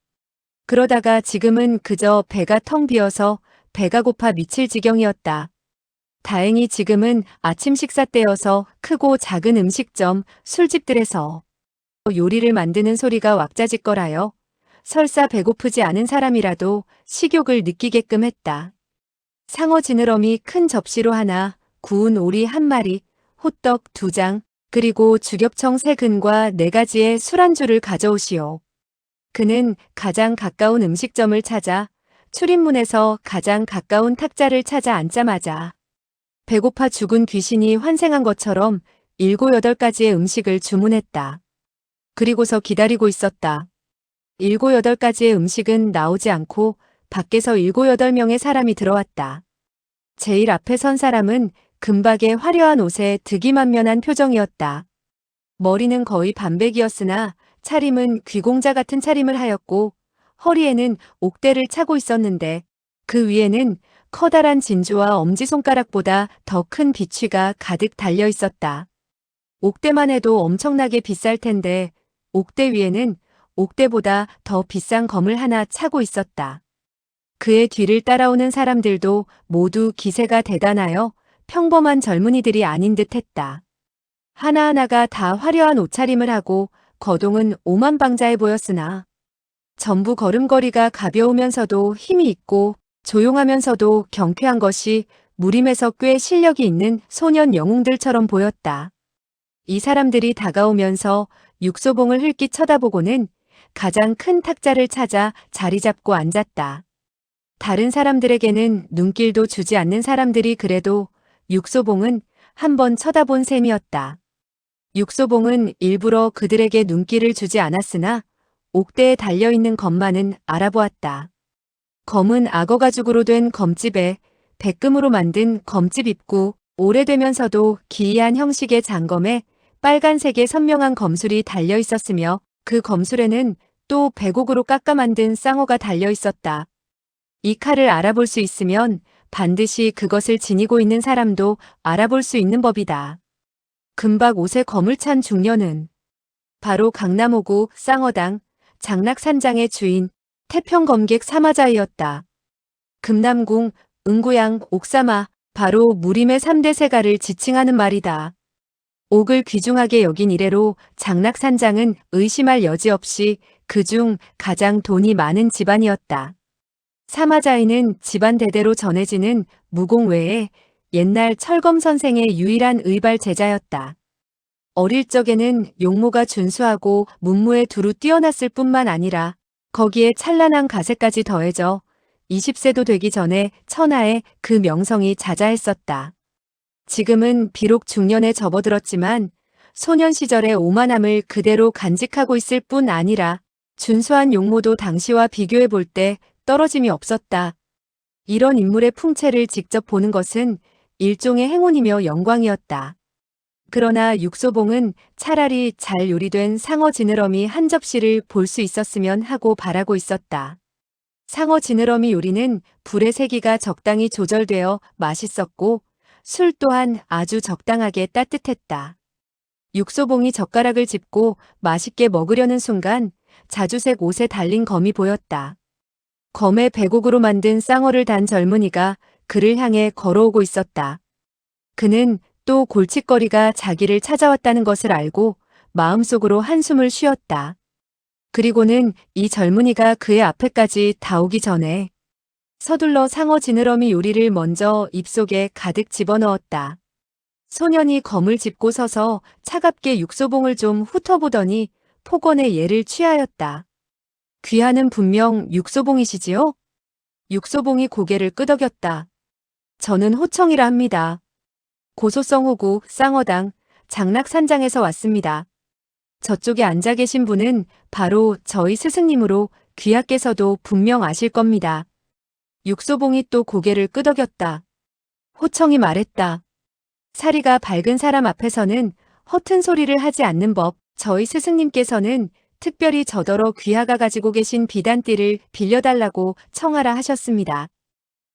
그러다가 지금은 그저 배가 텅 비어서 배가 고파 미칠 지경이었다. 다행히 지금은 아침 식사 때여서 크고 작은 음식점, 술집들에서 요리를 만드는 소리가 왁자지껄하여 설사 배고프지 않은 사람이라도 식욕을 느끼게끔 했다. 상어 지느러미 큰 접시로 하나, 구운 오리 1마리, 호떡 2장, 그리고 주겹청 3근과 4가지의 술안주를 가져오시오. 그는 가장 가까운 음식점을 찾아 출입문에서 가장 가까운 탁자를 찾아 앉자마자 배고파 죽은 귀신이 환생한 것처럼 7, 8가지의 음식을 주문했다. 그리고서 기다리고 있었다. 7, 8가지의 음식은 나오지 않고 밖에서 7, 8명의 사람이 들어왔다. 제일 앞에 선 사람은 금박의 화려한 옷에 득이만면한 표정이었다. 머리는 거의 반백이었으나 차림은 귀공자 같은 차림을 하였고 허리에는 옥대를 차고 있었는데 그 위에는 커다란 진주와 엄지손가락보다 더 큰 비취가 가득 달려 있었다. 옥대만 해도 엄청나게 비쌀 텐데 옥대 위에는 옥대보다 더 비싼 검을 하나 차고 있었다. 그의 뒤를 따라오는 사람들도 모두 기세가 대단하여 평범한 젊은이들이 아닌 듯 했다. 하나하나가 다 화려한 옷차림을 하고 거동은 오만방자해 보였으나 전부 걸음걸이가 가벼우면서도 힘이 있고 조용하면서도 경쾌한 것이 무림에서 꽤 실력이 있는 소년 영웅들처럼 보였다. 이 사람들이 다가오면서 육소봉을 흘낏 쳐다보고는 가장 큰 탁자를 찾아 자리 잡고 앉았다. 다른 사람들에게는 눈길도 주지 않는 사람들이 그래도 육소봉은 한번 쳐다본 셈이었다. 육소봉은 일부러 그들에게 눈길을 주지 않았으나 옥대에 달려있는 검만은 알아보았다. 검은 악어 가죽으로 된 검집에 백금으로 만든 검집 입구, 오래되면서도 기이한 형식의 장검에 빨간색의 선명한 검술이 달려 있었으며 그 검술에는 또 백옥으로 깎아 만든 쌍어가 달려 있었다. 이 칼을 알아볼 수 있으면 반드시 그것을 지니고 있는 사람도 알아볼 수 있는 법이다. 금박 옷에 검을 찬 중년은 바로 강남 5구 쌍어당 장락산장의 주인 태평검객 사마자이였다. 금남궁, 응구양, 옥사마, 바로 무림의 3대 세가를 지칭하는 말이다. 옥을 귀중하게 여긴 이래로 장락산장은 의심할 여지 없이 그중 가장 돈이 많은 집안이었다. 사마자이는 집안 대대로 전해지는 무공 외에 옛날 철검 선생의 유일한 의발 제자였다. 어릴 적에는 용모가 준수하고 문무에 두루 뛰어났을 뿐만 아니라 거기에 찬란한 가세까지 더해져 20세도 되기 전에 천하에 그 명성이 자자했었다. 지금은 비록 중년에 접어들었지만 소년 시절의 오만함을 그대로 간직하고 있을 뿐 아니라 준수한 용모도 당시와 비교해 볼 때 떨어짐이 없었다. 이런 인물의 풍채를 직접 보는 것은 일종의 행운이며 영광이었다. 그러나 육소봉은 차라리 잘 요리된 상어 지느러미 한 접시를 볼 수 있었으면 하고 바라고 있었다. 상어 지느러미 요리는 불의 세기가 적당히 조절되어 맛있었고 술 또한 아주 적당하게 따뜻했다. 육소봉이 젓가락을 짚고 맛있게 먹으려는 순간 자주색 옷에 달린 검이 보였다. 검에 백옥으로 만든 쌍어를 단 젊은이가 그를 향해 걸어오고 있었다. 그는 또 골칫거리가 자기를 찾아왔다는 것을 알고 마음속으로 한숨을 쉬었다. 그리고는 이 젊은이가 그의 앞에까지 닿오기 전에 서둘러 상어 지느러미 요리를 먼저 입속에 가득 집어넣었다. 소년이 검을 짚고 서서 차갑게 육소봉을 좀 훑어보더니 폭언의 예를 취하였다. 귀하는 분명 육소봉이시지요? 육소봉이 고개를 끄덕였다. 저는 호청이라 합니다. 고소성 호구 쌍어당 장락산장에서 왔습니다. 저쪽에 앉아 계신 분은 바로 저희 스승님으로 귀하께서도 분명 아실 겁니다. 육소봉이 또 고개를 끄덕였다. 호청이 말했다. 사리가 밝은 사람 앞에서는 허튼 소리를 하지 않는 법. 저희 스승님께서는 특별히 저더러 귀하가 가지고 계신 비단띠를 빌려달라고 청하라 하셨습니다.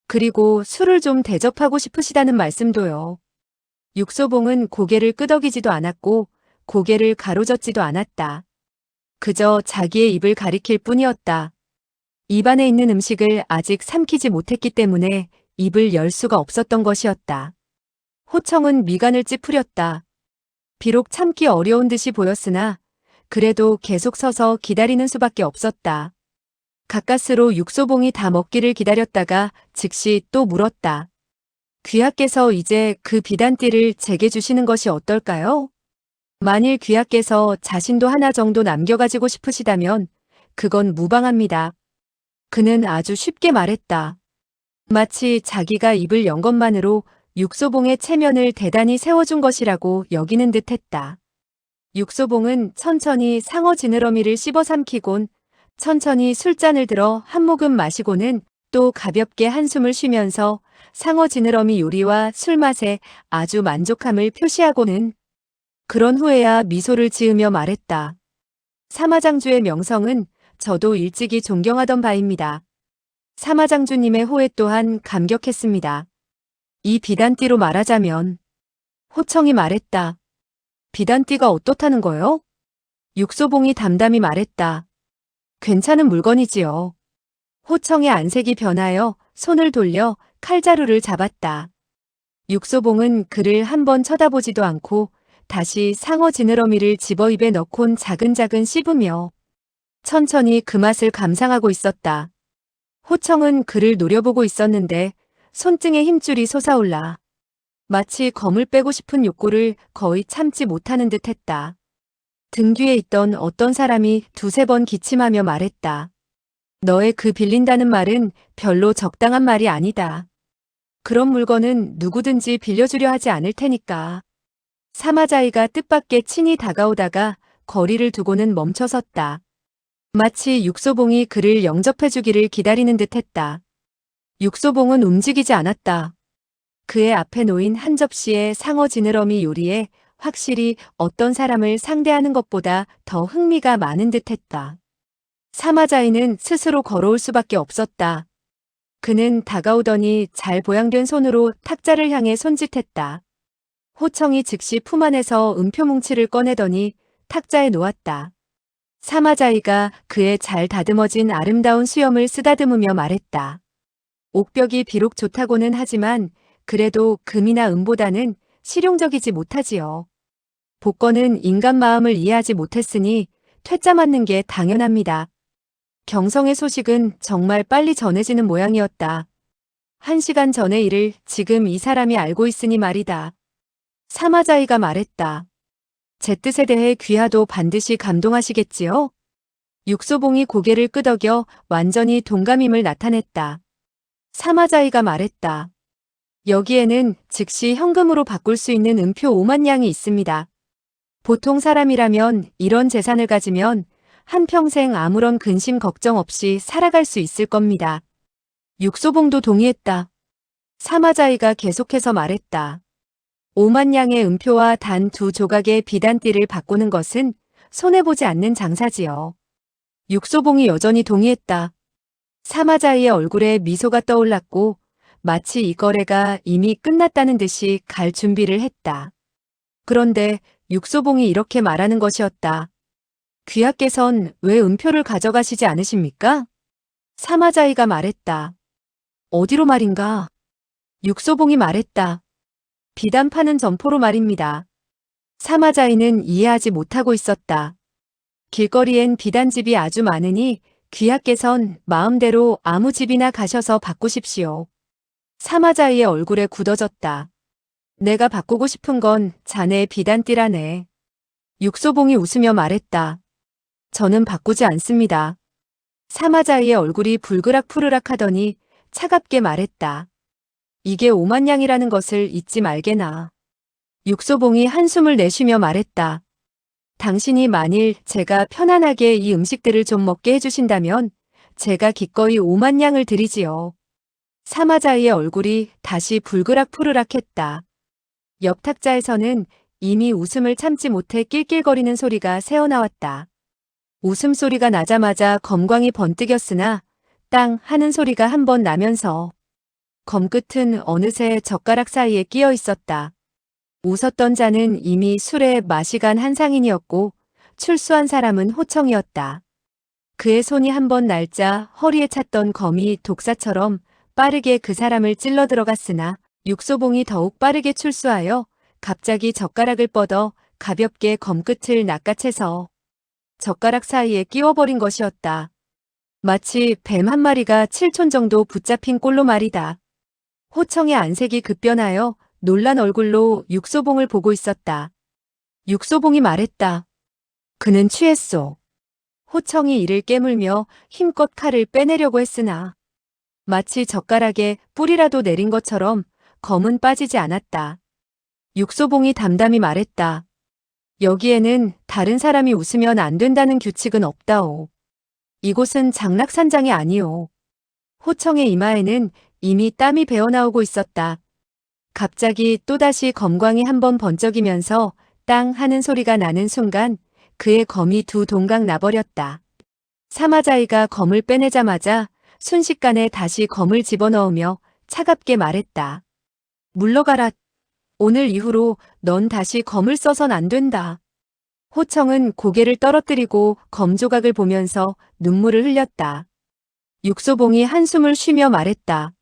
그리고 술을 좀 대접하고 싶으시다는 말씀도요. 육소봉은 고개를 끄덕이지도 않았고 고개를 가로젓지도 않았다. 그저 자기의 입을 가리킬 뿐이었다. 입안에 있는 음식을 아직 삼키지 못했기 때문에 입을 열 수가 없었던 것이었다. 호청은 미간을 찌푸렸다. 비록 참기 어려운 듯이 보였으나 그래도 계속 서서 기다리는 수밖에 없었다. 가까스로 육소봉이 다 먹기를 기다렸다가 즉시 또 물었다. 귀하께서 이제 그 비단띠를 제게 주시는 것이 어떨까요? 만일 귀하께서 자신도 하나 정도 남겨가지고 싶으시다면 그건 무방합니다. 그는 아주 쉽게 말했다. 마치 자기가 입을 연 것만으로 육소봉의 체면을 대단히 세워준 것이라고 여기는 듯했다. 육소봉은 천천히 상어 지느러미를 씹어 삼키곤 천천히 술잔을 들어 한 모금 마시고는 또 가볍게 한숨을 쉬면서 상어 지느러미 요리와 술맛에 아주 만족함을 표시하고는 그런 후에야 미소를 지으며 말했다. 사마장주의 명성은 저도 일찍이 존경하던 바입니다. 사마장주님의 호에 또한 감격했습니다. 이 비단띠로 말하자면 호청이 말했다. 비단띠가 어떻다는 거요? 육소봉이 담담히 말했다. 괜찮은 물건이지요. 호청의 안색이 변하여 손을 돌려 칼자루를 잡았다. 육소봉은 그를 한번 쳐다보지도 않고 다시 상어 지느러미를 집어 입에 넣곤 자근자근 씹으며 천천히 그 맛을 감상하고 있었다. 호청은 그를 노려보고 있었는데 손등에 힘줄이 솟아올라 마치 검을 빼고 싶은 욕구를 거의 참지 못하는 듯 했다. 등 뒤에 있던 어떤 사람이 두세 번 기침하며 말했다. 너의 그 빌린다는 말은 별로 적당한 말이 아니다. 그런 물건은 누구든지 빌려주려 하지 않을 테니까. 사마자이가 뜻밖의 친히 다가오다가 거리를 두고는 멈춰섰다. 마치 육소봉이 그를 영접해주기를 기다리는 듯 했다. 육소봉은 움직이지 않았다. 그의 앞에 놓인 한 접시의 상어 지느러미 요리에 확실히 어떤 사람을 상대하는 것보다 더 흥미가 많은 듯했다. 사마자이는 스스로 걸어올 수밖에 없었다. 그는 다가오더니 잘 보양된 손으로 탁자를 향해 손짓했다. 호청이 즉시 품 안에서 음표 뭉치를 꺼내더니 탁자에 놓았다. 사마자이가 그의 잘 다듬어진 아름다운 수염을 쓰다듬으며 말했다. 옥벽이 비록 좋다고는 하지만 그래도 금이나 은보다는 실용적이지 못하지요. 복권은 인간 마음을 이해하지 못했으니 퇴짜 맞는 게 당연합니다. 경성의 소식은 정말 빨리 전해지는 모양이었다. 1시간 전의 일을 지금 이 사람이 알고 있으니 말이다. 사마자이가 말했다. 제 뜻에 대해 귀하도 반드시 감동하시겠지요? 육소봉이 고개를 끄덕여 완전히 동감임을 나타냈다. 사마자이가 말했다. 여기에는 즉시 현금으로 바꿀 수 있는 은표 5만 냥이 있습니다. 보통 사람이라면 이런 재산을 가지면 한평생 아무런 근심 걱정 없이 살아갈 수 있을 겁니다. 육소봉도 동의했다. 사마자이가 계속해서 말했다. 5만 냥의 은표와 단 2조각의 비단띠를 바꾸는 것은 손해보지 않는 장사지요. 육소봉이 여전히 동의했다. 사마자이의 얼굴에 미소가 떠올랐고 마치 이 거래가 이미 끝났다는 듯이 갈 준비를 했다. 그런데 육소봉이 이렇게 말하는 것이었다. 귀하께선 왜 은표를 가져가시지 않으십니까? 사마자이가 말했다. 어디로 말인가? 육소봉이 말했다. 비단 파는 점포로 말입니다. 사마자이는 이해하지 못하고 있었다. 길거리엔 비단집이 아주 많으니 귀하께선 마음대로 아무 집이나 가셔서 바꾸십시오. 사마자이의 얼굴에 굳어졌다. 내가 바꾸고 싶은 건 자네의 비단띠라네. 육소봉이 웃으며 말했다. 저는 바꾸지 않습니다. 사마자이의 얼굴이 불그락푸르락 하더니 차갑게 말했다. 이게 5만 냥이라는 것을 잊지 말게나. 육소봉이 한숨을 내쉬며 말했다. 당신이 만일 제가 편안하게 이 음식들을 좀 먹게 해주신다면 제가 기꺼이 5만 냥을 드리지요. 사마자이의 얼굴이 다시 불그락푸르락했다. 옆 탁자에서는 이미 웃음을 참지 못해 낄낄거리는 소리가 새어나왔다. 웃음소리가 나자마자 검광이 번뜩였으나 땅 하는 소리가 한 번 나면서 검끝은 어느새 젓가락 사이에 끼어 있었다. 웃었던 자는 이미 술에 맛이 간 한상인이었고 출수한 사람은 호청이었다. 그의 손이 한 번 날자 허리에 찼던 검이 독사처럼 빠르게 그 사람을 찔러 들어갔으나 육소봉이 더욱 빠르게 출수하여 갑자기 젓가락을 뻗어 가볍게 검끝을 낚아채서 젓가락 사이에 끼워버린 것이었다. 마치 뱀 한 마리가 7촌 정도 붙잡힌 꼴로 말이다. 호청의 안색이 급변하여 놀란 얼굴로 육소봉을 보고 있었다. 육소봉이 말했다. 그는 취했소. 호청이 이를 깨물며 힘껏 칼을 빼내려고 했으나 마치 젓가락에 뿌리라도 내린 것처럼 검은 빠지지 않았다. 육소봉이 담담히 말했다. 여기에는 다른 사람이 웃으면 안 된다는 규칙은 없다오. 이곳은 장락산장이 아니오. 호청의 이마에는 이미 땀이 배어나오고 있었다. 갑자기 또다시 검광이 한번 번쩍이면서 땅 하는 소리가 나는 순간 그의 검이 두 동강 나버렸다. 사마자이가 검을 빼내자마자 순식간에 다시 검을 집어넣으며 차갑게 말했다. 물러가라. 오늘 이후로 넌 다시 검을 써선 안 된다. 호청은 고개를 떨어뜨리고 검 조각을 보면서 눈물을 흘렸다. 육소봉이 한숨을 쉬며 말했다.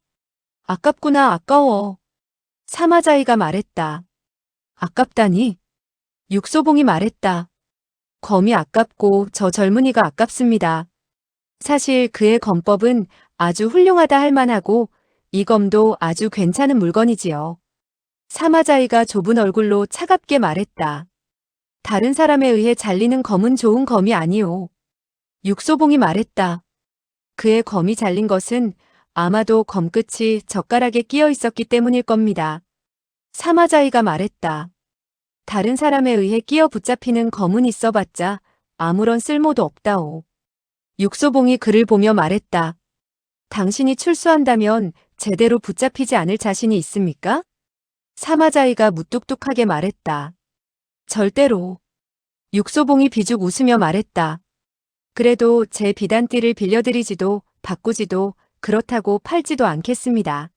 아깝구나, 아까워. 사마자이가 말했다. 아깝다니? 육소봉이 말했다. 검이 아깝고 저 젊은이가 아깝습니다. 사실 그의 검법은 아주 훌륭하다 할 만하고 이 검도 아주 괜찮은 물건이지요. 사마자이가 좁은 얼굴로 차갑게 말했다. 다른 사람에 의해 잘리는 검은 좋은 검이 아니오. 육소봉이 말했다. 그의 검이 잘린 것은 아마도 검끝이 젓가락에 끼어 있었기 때문일 겁니다. 사마자이가 말했다. 다른 사람에 의해 끼어 붙잡히는 검은 있어봤자 아무런 쓸모도 없다오. 육소봉이 그를 보며 말했다. 당신이 출소한다면 제대로 붙잡히지 않을 자신이 있습니까? 사마자이가 무뚝뚝하게 말했다. 절대로. 육소봉이 비죽 웃으며 말했다. 그래도 제 비단띠를 빌려드리지도 바꾸지도 그렇다고 팔지도 않겠습니다.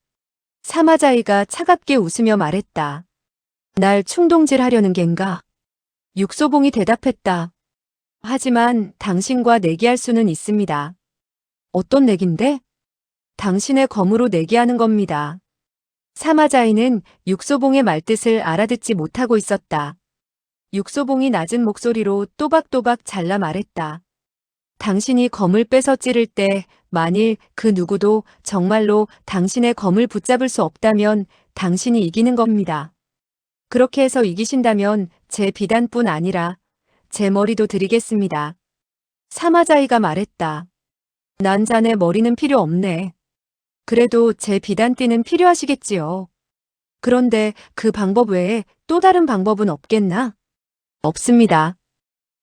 사마자이가 차갑게 웃으며 말했다. 날 충동질하려는 겐가? 육소봉이 대답했다. 하지만 당신과 내기할 수는 있습니다. 어떤 내기인데? 당신의 검으로 내기하는 겁니다. 사마자이는 육소봉의 말뜻을 알아듣지 못하고 있었다. 육소봉이 낮은 목소리로 또박또박 잘라 말했다. 당신이 검을 빼서 찌를 때 만일 그 누구도 정말로 당신의 검을 붙잡을 수 없다면 당신이 이기는 겁니다. 그렇게 해서 이기신다면 제 비단뿐 아니라 제 머리도 드리겠습니다. 사마자이가 말했다. 난 자네 머리는 필요 없네. 그래도 제 비단띠는 필요하시겠지요. 그런데 그 방법 외에 또 다른 방법은 없겠나? 없습니다.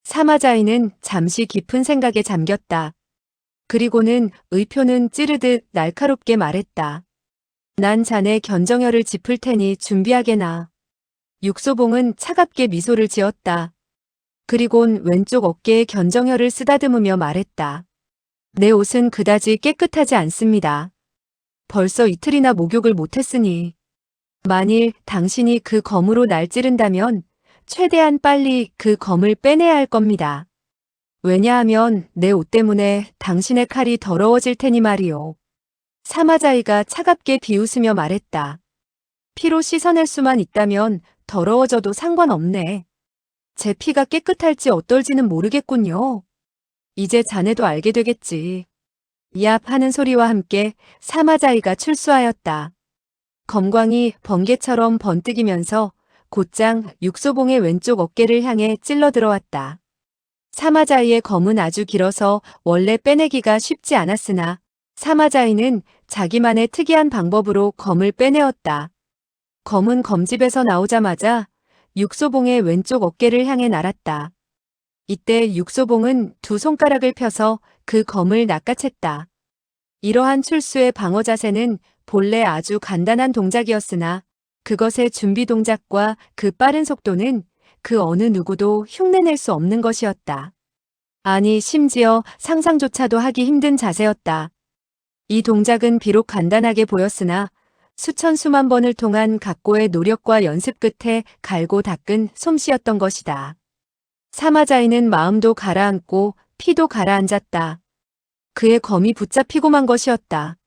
사마자이는 잠시 깊은 생각에 잠겼다. 그리고는 의표는 찌르듯 날카롭게 말했다. 난 자네 견정혈을 짚을 테니 준비하게나. 육소봉은 차갑게 미소를 지었다. 그리곤 왼쪽 어깨에 견정혈을 쓰다듬으며 말했다. 내 옷은 그다지 깨끗하지 않습니다. 벌써 이틀이나 목욕을 못했으니 만일 당신이 그 검으로 날 찌른다면 최대한 빨리 그 검을 빼내야 할 겁니다. 왜냐하면 내 옷 때문에 당신의 칼이 더러워질 테니 말이오. 사마자이가 차갑게 비웃으며 말했다. 피로 씻어낼 수만 있다면 더러워져도 상관없네. 제 피가 깨끗할지 어떨지는 모르겠군요. 이제 자네도 알게 되겠지. 얍 하는 소리와 함께 사마자이가 출수하였다. 검광이 번개처럼 번뜩이면서 곧장 육소봉의 왼쪽 어깨를 향해 찔러 들어왔다. 사마자이의 검은 아주 길어서 원래 빼내기가 쉽지 않았으나 사마자이는 자기만의 특이한 방법으로 검을 빼내었다. 검은 검집에서 나오자마자 육소봉의 왼쪽 어깨를 향해 날았다. 이때 육소봉은 두 손가락을 펴서 그 검을 낚아챘다. 이러한 출수의 방어 자세는 본래 아주 간단한 동작이었으나 그것의 준비 동작과 그 빠른 속도는 그 어느 누구도 흉내낼 수 없는 것이었다. 아니 심지어 상상조차도 하기 힘든 자세였다. 이 동작은 비록 간단하게 보였으나 수천 수만 번을 통한 각고의 노력과 연습 끝에 갈고 닦은 솜씨였던 것이다. 사마자이는 마음도 가라앉고 피도 가라앉았다. 그의 검이 붙잡히고만 것이었다.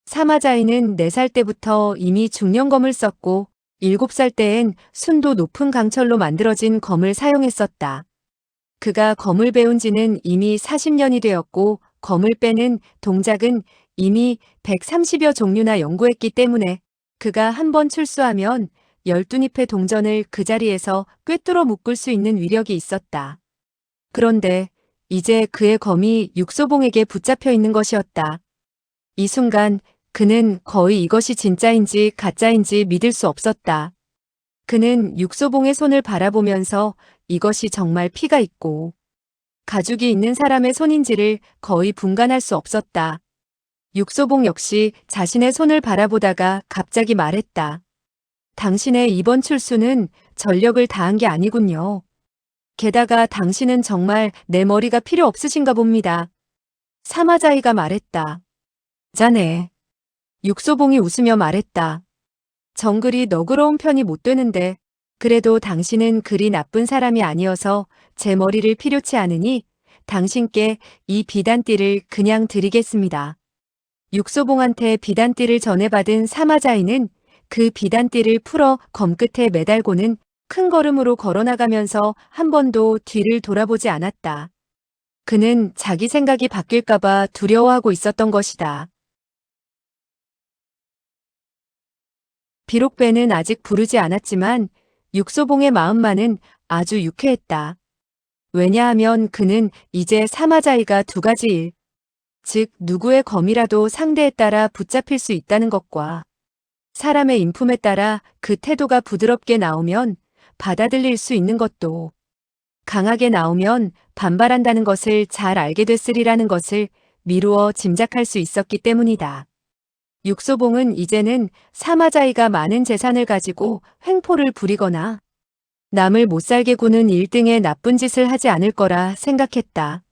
사마자이는 4살 때부터 이미 중령검을 썼고 7살 때엔 순도 높은 강철로 만들어진 검을 사용했었다. 그가 검을 배운 지는 이미 40년이 되었고 검을 빼는 동작은 이미 130여 종류나 연구했기 때문에 그가 한 번 출수하면 12잎의 동전을 그 자리에서 꿰뚫어 묶을 수 있는 위력이 있었다. 그런데 이제 그의 검이 육소봉에게 붙잡혀 있는 것이었다. 이 순간 그는 거의 이것이 진짜인지 가짜인지 믿을 수 없었다. 그는 육소봉의 손을 바라보면서 이것이 정말 피가 있고 가죽이 있는 사람의 손인지를 거의 분간할 수 없었다. 육소봉 역시 자신의 손을 바라보다가 갑자기 말했다. 당신의 이번 출수는 전력을 다한 게 아니군요. 게다가 당신은 정말 내 머리가 필요 없으신가 봅니다. 사마자이가 말했다. 자네. 육소봉이 웃으며 말했다. 정글이 너그러운 편이 못 되는데 그래도 당신은 그리 나쁜 사람이 아니어서 제 머리를 필요치 않으니 당신께 이 비단띠를 그냥 드리겠습니다. 육소봉한테 비단띠를 전해받은 사마자이는 그 비단띠를 풀어 검끝에 매달고는 큰 걸음으로 걸어나가면서 한 번도 뒤를 돌아보지 않았다. 그는 자기 생각이 바뀔까봐 두려워하고 있었던 것이다. 비록 배는 아직 부르지 않았지만 육소봉의 마음만은 아주 유쾌했다. 왜냐하면 그는 이제 사마자이가 두 가지 일, 즉 누구의 검이라도 상대에 따라 붙잡힐 수 있다는 것과 사람의 인품에 따라 그 태도가 부드럽게 나오면 받아들일 수 있는 것도 강하게 나오면 반발한다는 것을 잘 알게 됐으리라는 것을 미루어 짐작할 수 있었기 때문이다. 육소봉은 이제는 사마자이가 많은 재산을 가지고 횡포를 부리거나 남을 못살게 구는 일등의 나쁜 짓을 하지 않을 거라 생각했다.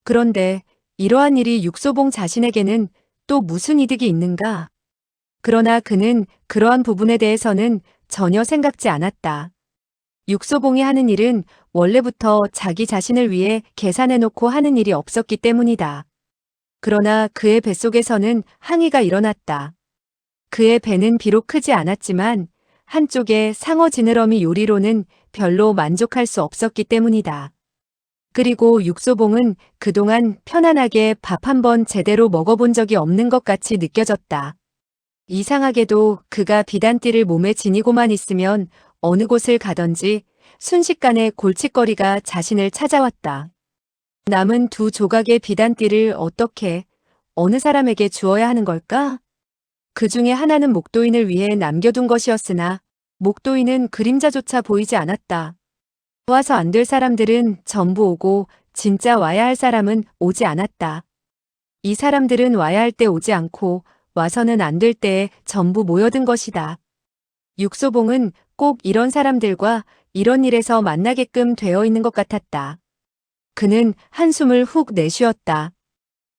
그런데 이러한 일이 육소봉 자신에게는 또 무슨 이득이 있는가? 그러나 그는 그러한 부분에 대해서는 전혀 생각지 않았다. 육소봉이 하는 일은 원래부터 자기 자신을 위해 계산해놓고 하는 일이 없었기 때문이다. 그러나 그의 뱃속에서는 항의가 일어났다. 그의 배는 비록 크지 않았지만 한쪽에 상어 지느러미 요리로는 별로 만족할 수 없었기 때문이다. 그리고 육소봉은 그동안 편안하게 밥 한 번 제대로 먹어본 적이 없는 것 같이 느껴졌다. 이상하게도 그가 비단띠를 몸에 지니고만 있으면 어느 곳을 가든지 순식간에 골칫거리가 자신을 찾아왔다. 남은 두 조각의 비단띠를 어떻게, 어느 사람에게 주어야 하는 걸까? 그 중에 하나는 목도인을 위해 남겨둔 것이었으나 목도인은 그림자조차 보이지 않았다. 와서 안 될 사람들은 전부 오고 진짜 와야 할 사람은 오지 않았다. 이 사람들은 와야 할 때 오지 않고 와서는 안 될 때에 전부 모여든 것이다. 육소봉은 꼭 이런 사람들과 이런 일에서 만나게끔 되어 있는 것 같았다. 그는 한숨을 훅 내쉬었다.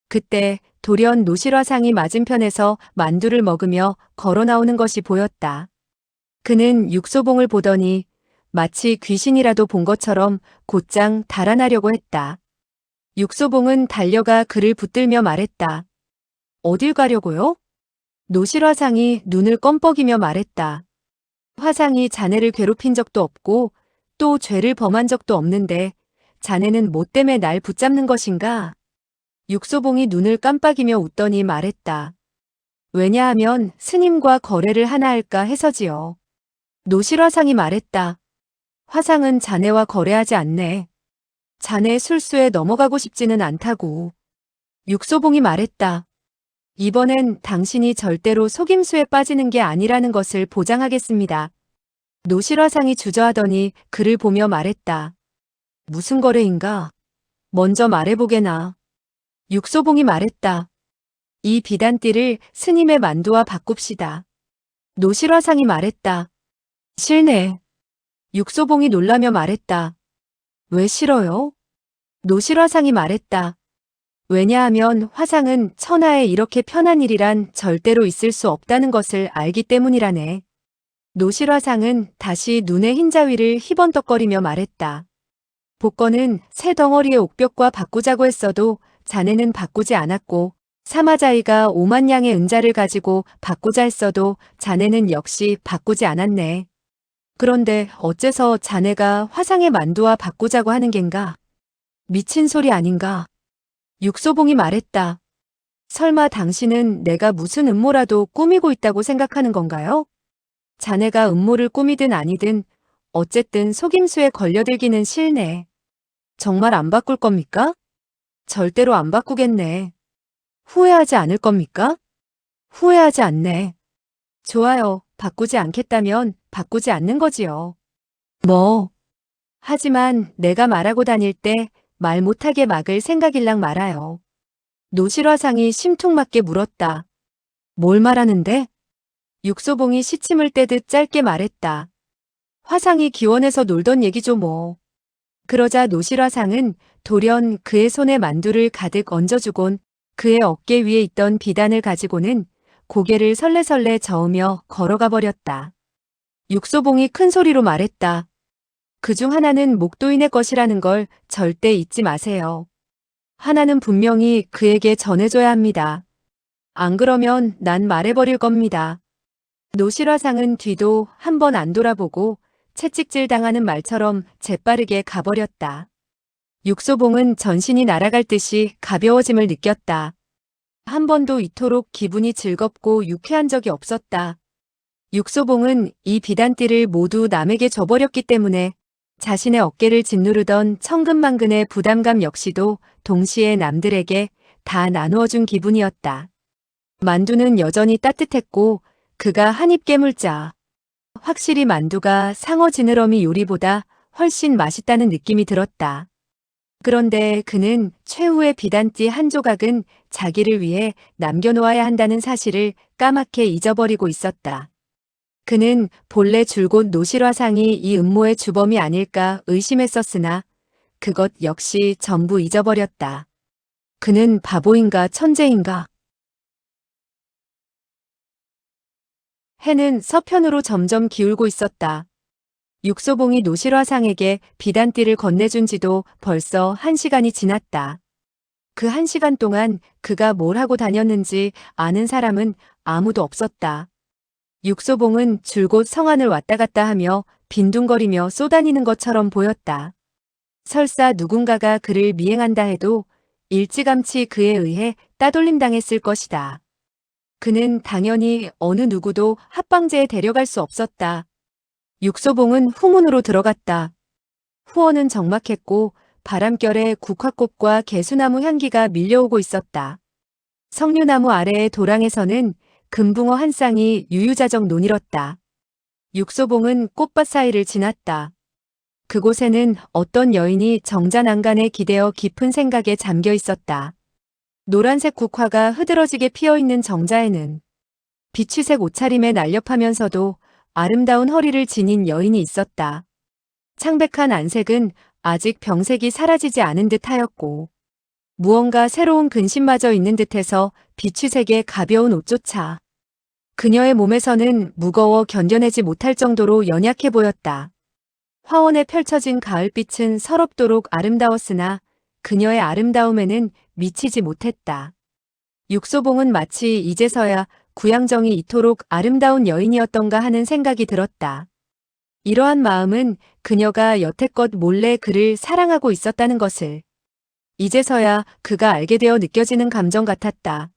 그때 돌연 노실화상이 맞은편에서 만두를 먹으며 걸어 나오는 것이 보였다. 그는 육소봉을 보더니 마치 귀신이라도 본 것처럼 곧장 달아나려고 했다. 육소봉은 달려가 그를 붙들며 말했다. 어딜 가려고요? 노실화상이 눈을 껌뻑이며 말했다. 화상이 자네를 괴롭힌 적도 없고 또 죄를 범한 적도 없는데 자네는 뭐 때문에 날 붙잡는 것인가? 육소봉이 눈을 깜빡이며 웃더니 말했다. 왜냐하면 스님과 거래를 하나 할까 해서지요. 노실화상이 말했다. 화상은 자네와 거래하지 않네. 자네 술수에 넘어가고 싶지는 않다고. 육소봉이 말했다. 이번엔 당신이 절대로 속임수에 빠지는 게 아니라는 것을 보장하겠습니다. 노실화상이 주저하더니 그를 보며 말했다. 무슨 거래인가? 먼저 말해보게나. 육소봉이 말했다. 이 비단띠를 스님의 만두와 바꿉시다. 노실화상이 말했다. 싫네. 육소봉이 놀라며 말했다. 왜 싫어요? 노실화상이 말했다. 왜냐하면 화상은 천하에 이렇게 편한 일이란 절대로 있을 수 없다는 것을 알기 때문이라네. 노실화상은 다시 눈의 흰자위를 희번떡거리며 말했다. 복권은 새 덩어리의 옥벽과 바꾸자고 했어도 자네는 바꾸지 않았고 사마자이가 5만 양의 은자를 가지고 바꾸자 했어도 자네는 역시 바꾸지 않았네. 그런데 어째서 자네가 화상의 만두와 바꾸자고 하는 겐가? 미친 소리 아닌가? 육소봉이 말했다. 설마 당신은 내가 무슨 음모라도 꾸미고 있다고 생각하는 건가요? 자네가 음모를 꾸미든 아니든 어쨌든 속임수에 걸려들기는 싫네. 정말 안 바꿀 겁니까? 절대로 안 바꾸겠네. 후회하지 않을 겁니까? 후회하지 않네. 좋아요. 바꾸지 않겠다면 바꾸지 않는 거지요. 뭐. 하지만 내가 말하고 다닐 때 말 못하게 막을 생각일랑 말아요. 노실화상이 심퉁맞게 물었다. 뭘 말하는데? 육소봉이 시침을 떼듯 짧게 말했다. 화상이 기원해서 놀던 얘기죠 뭐. 그러자 노실화상은 돌연 그의 손에 만두를 가득 얹어주곤 그의 어깨 위에 있던 비단을 가지고는 고개를 설레설레 저으며 걸어가 버렸다. 육소봉이 큰 소리로 말했다. 그중 하나는 목도인의 것이라는 걸 절대 잊지 마세요. 하나는 분명히 그에게 전해줘야 합니다. 안 그러면 난 말해버릴 겁니다. 노실화상은 뒤도 한 번 안 돌아보고 채찍질 당하는 말처럼 재빠르게 가버렸다. 육소봉은 전신이 날아갈 듯이 가벼워짐을 느꼈다. 한 번도 이토록 기분이 즐겁고 유쾌한 적이 없었다. 육소봉은 이 비단띠를 모두 남에게 줘버렸기 때문에 자신의 어깨를 짓누르던 천근만근의 부담감 역시도 동시에 남들에게 다 나누어준 기분이었다. 만두는 여전히 따뜻했고 그가 한 입 깨물자 확실히 만두가 상어 지느러미 요리보다 훨씬 맛있다는 느낌이 들었다. 그런데 그는 최후의 비단띠 한 조각은 자기를 위해 남겨놓아야 한다는 사실을 까맣게 잊어버리고 있었다. 그는 본래 줄곧 노실화상이 이 음모의 주범이 아닐까 의심했었으나 그것 역시 전부 잊어버렸다. 그는 바보인가 천재인가? 해는 서편으로 점점 기울고 있었다. 육소봉이 노실화상에게 비단띠를 건네준 지도 벌써 1시간이 지났다. 그 1시간 동안 그가 뭘 하고 다녔는지 아는 사람은 아무도 없었다. 육소봉은 줄곧 성안을 왔다 갔다 하며 빈둥거리며 쏘다니는 것처럼 보였다. 설사 누군가가 그를 미행한다 해도 일찌감치 그에 의해 따돌림당했을 것이다. 그는 당연히 어느 누구도 합방제에 데려갈 수 없었다. 육소봉은 후문으로 들어갔다. 후원은 적막했고 바람결에 국화꽃과 개수나무 향기가 밀려오고 있었다. 석류나무 아래의 도랑에서는 금붕어 한 쌍이 유유자적 논일었다. 육소봉은 꽃밭 사이를 지났다. 그곳에는 어떤 여인이 정자난간에 기대어 깊은 생각에 잠겨 있었다. 노란색 국화가 흐드러지게 피어있는 정자에는 비취색 옷차림에 날렵하면서도 아름다운 허리를 지닌 여인이 있었다. 창백한 안색은 아직 병색이 사라지지 않은 듯 하였고 무언가 새로운 근심마저 있는 듯해서 비취색의 가벼운 옷조차 그녀의 몸에서는 무거워 견뎌내지 못할 정도로 연약해 보였다. 화원에 펼쳐진 가을빛은 서럽도록 아름다웠으나 그녀의 아름다움에는 미치지 못했다. 육소봉은 마치 이제서야 구양정이 이토록 아름다운 여인이었던가 하는 생각이 들었다. 이러한 마음은 그녀가 여태껏 몰래 그를 사랑하고 있었다는 것을 이제서야 그가 알게 되어 느껴지는 감정 같았다.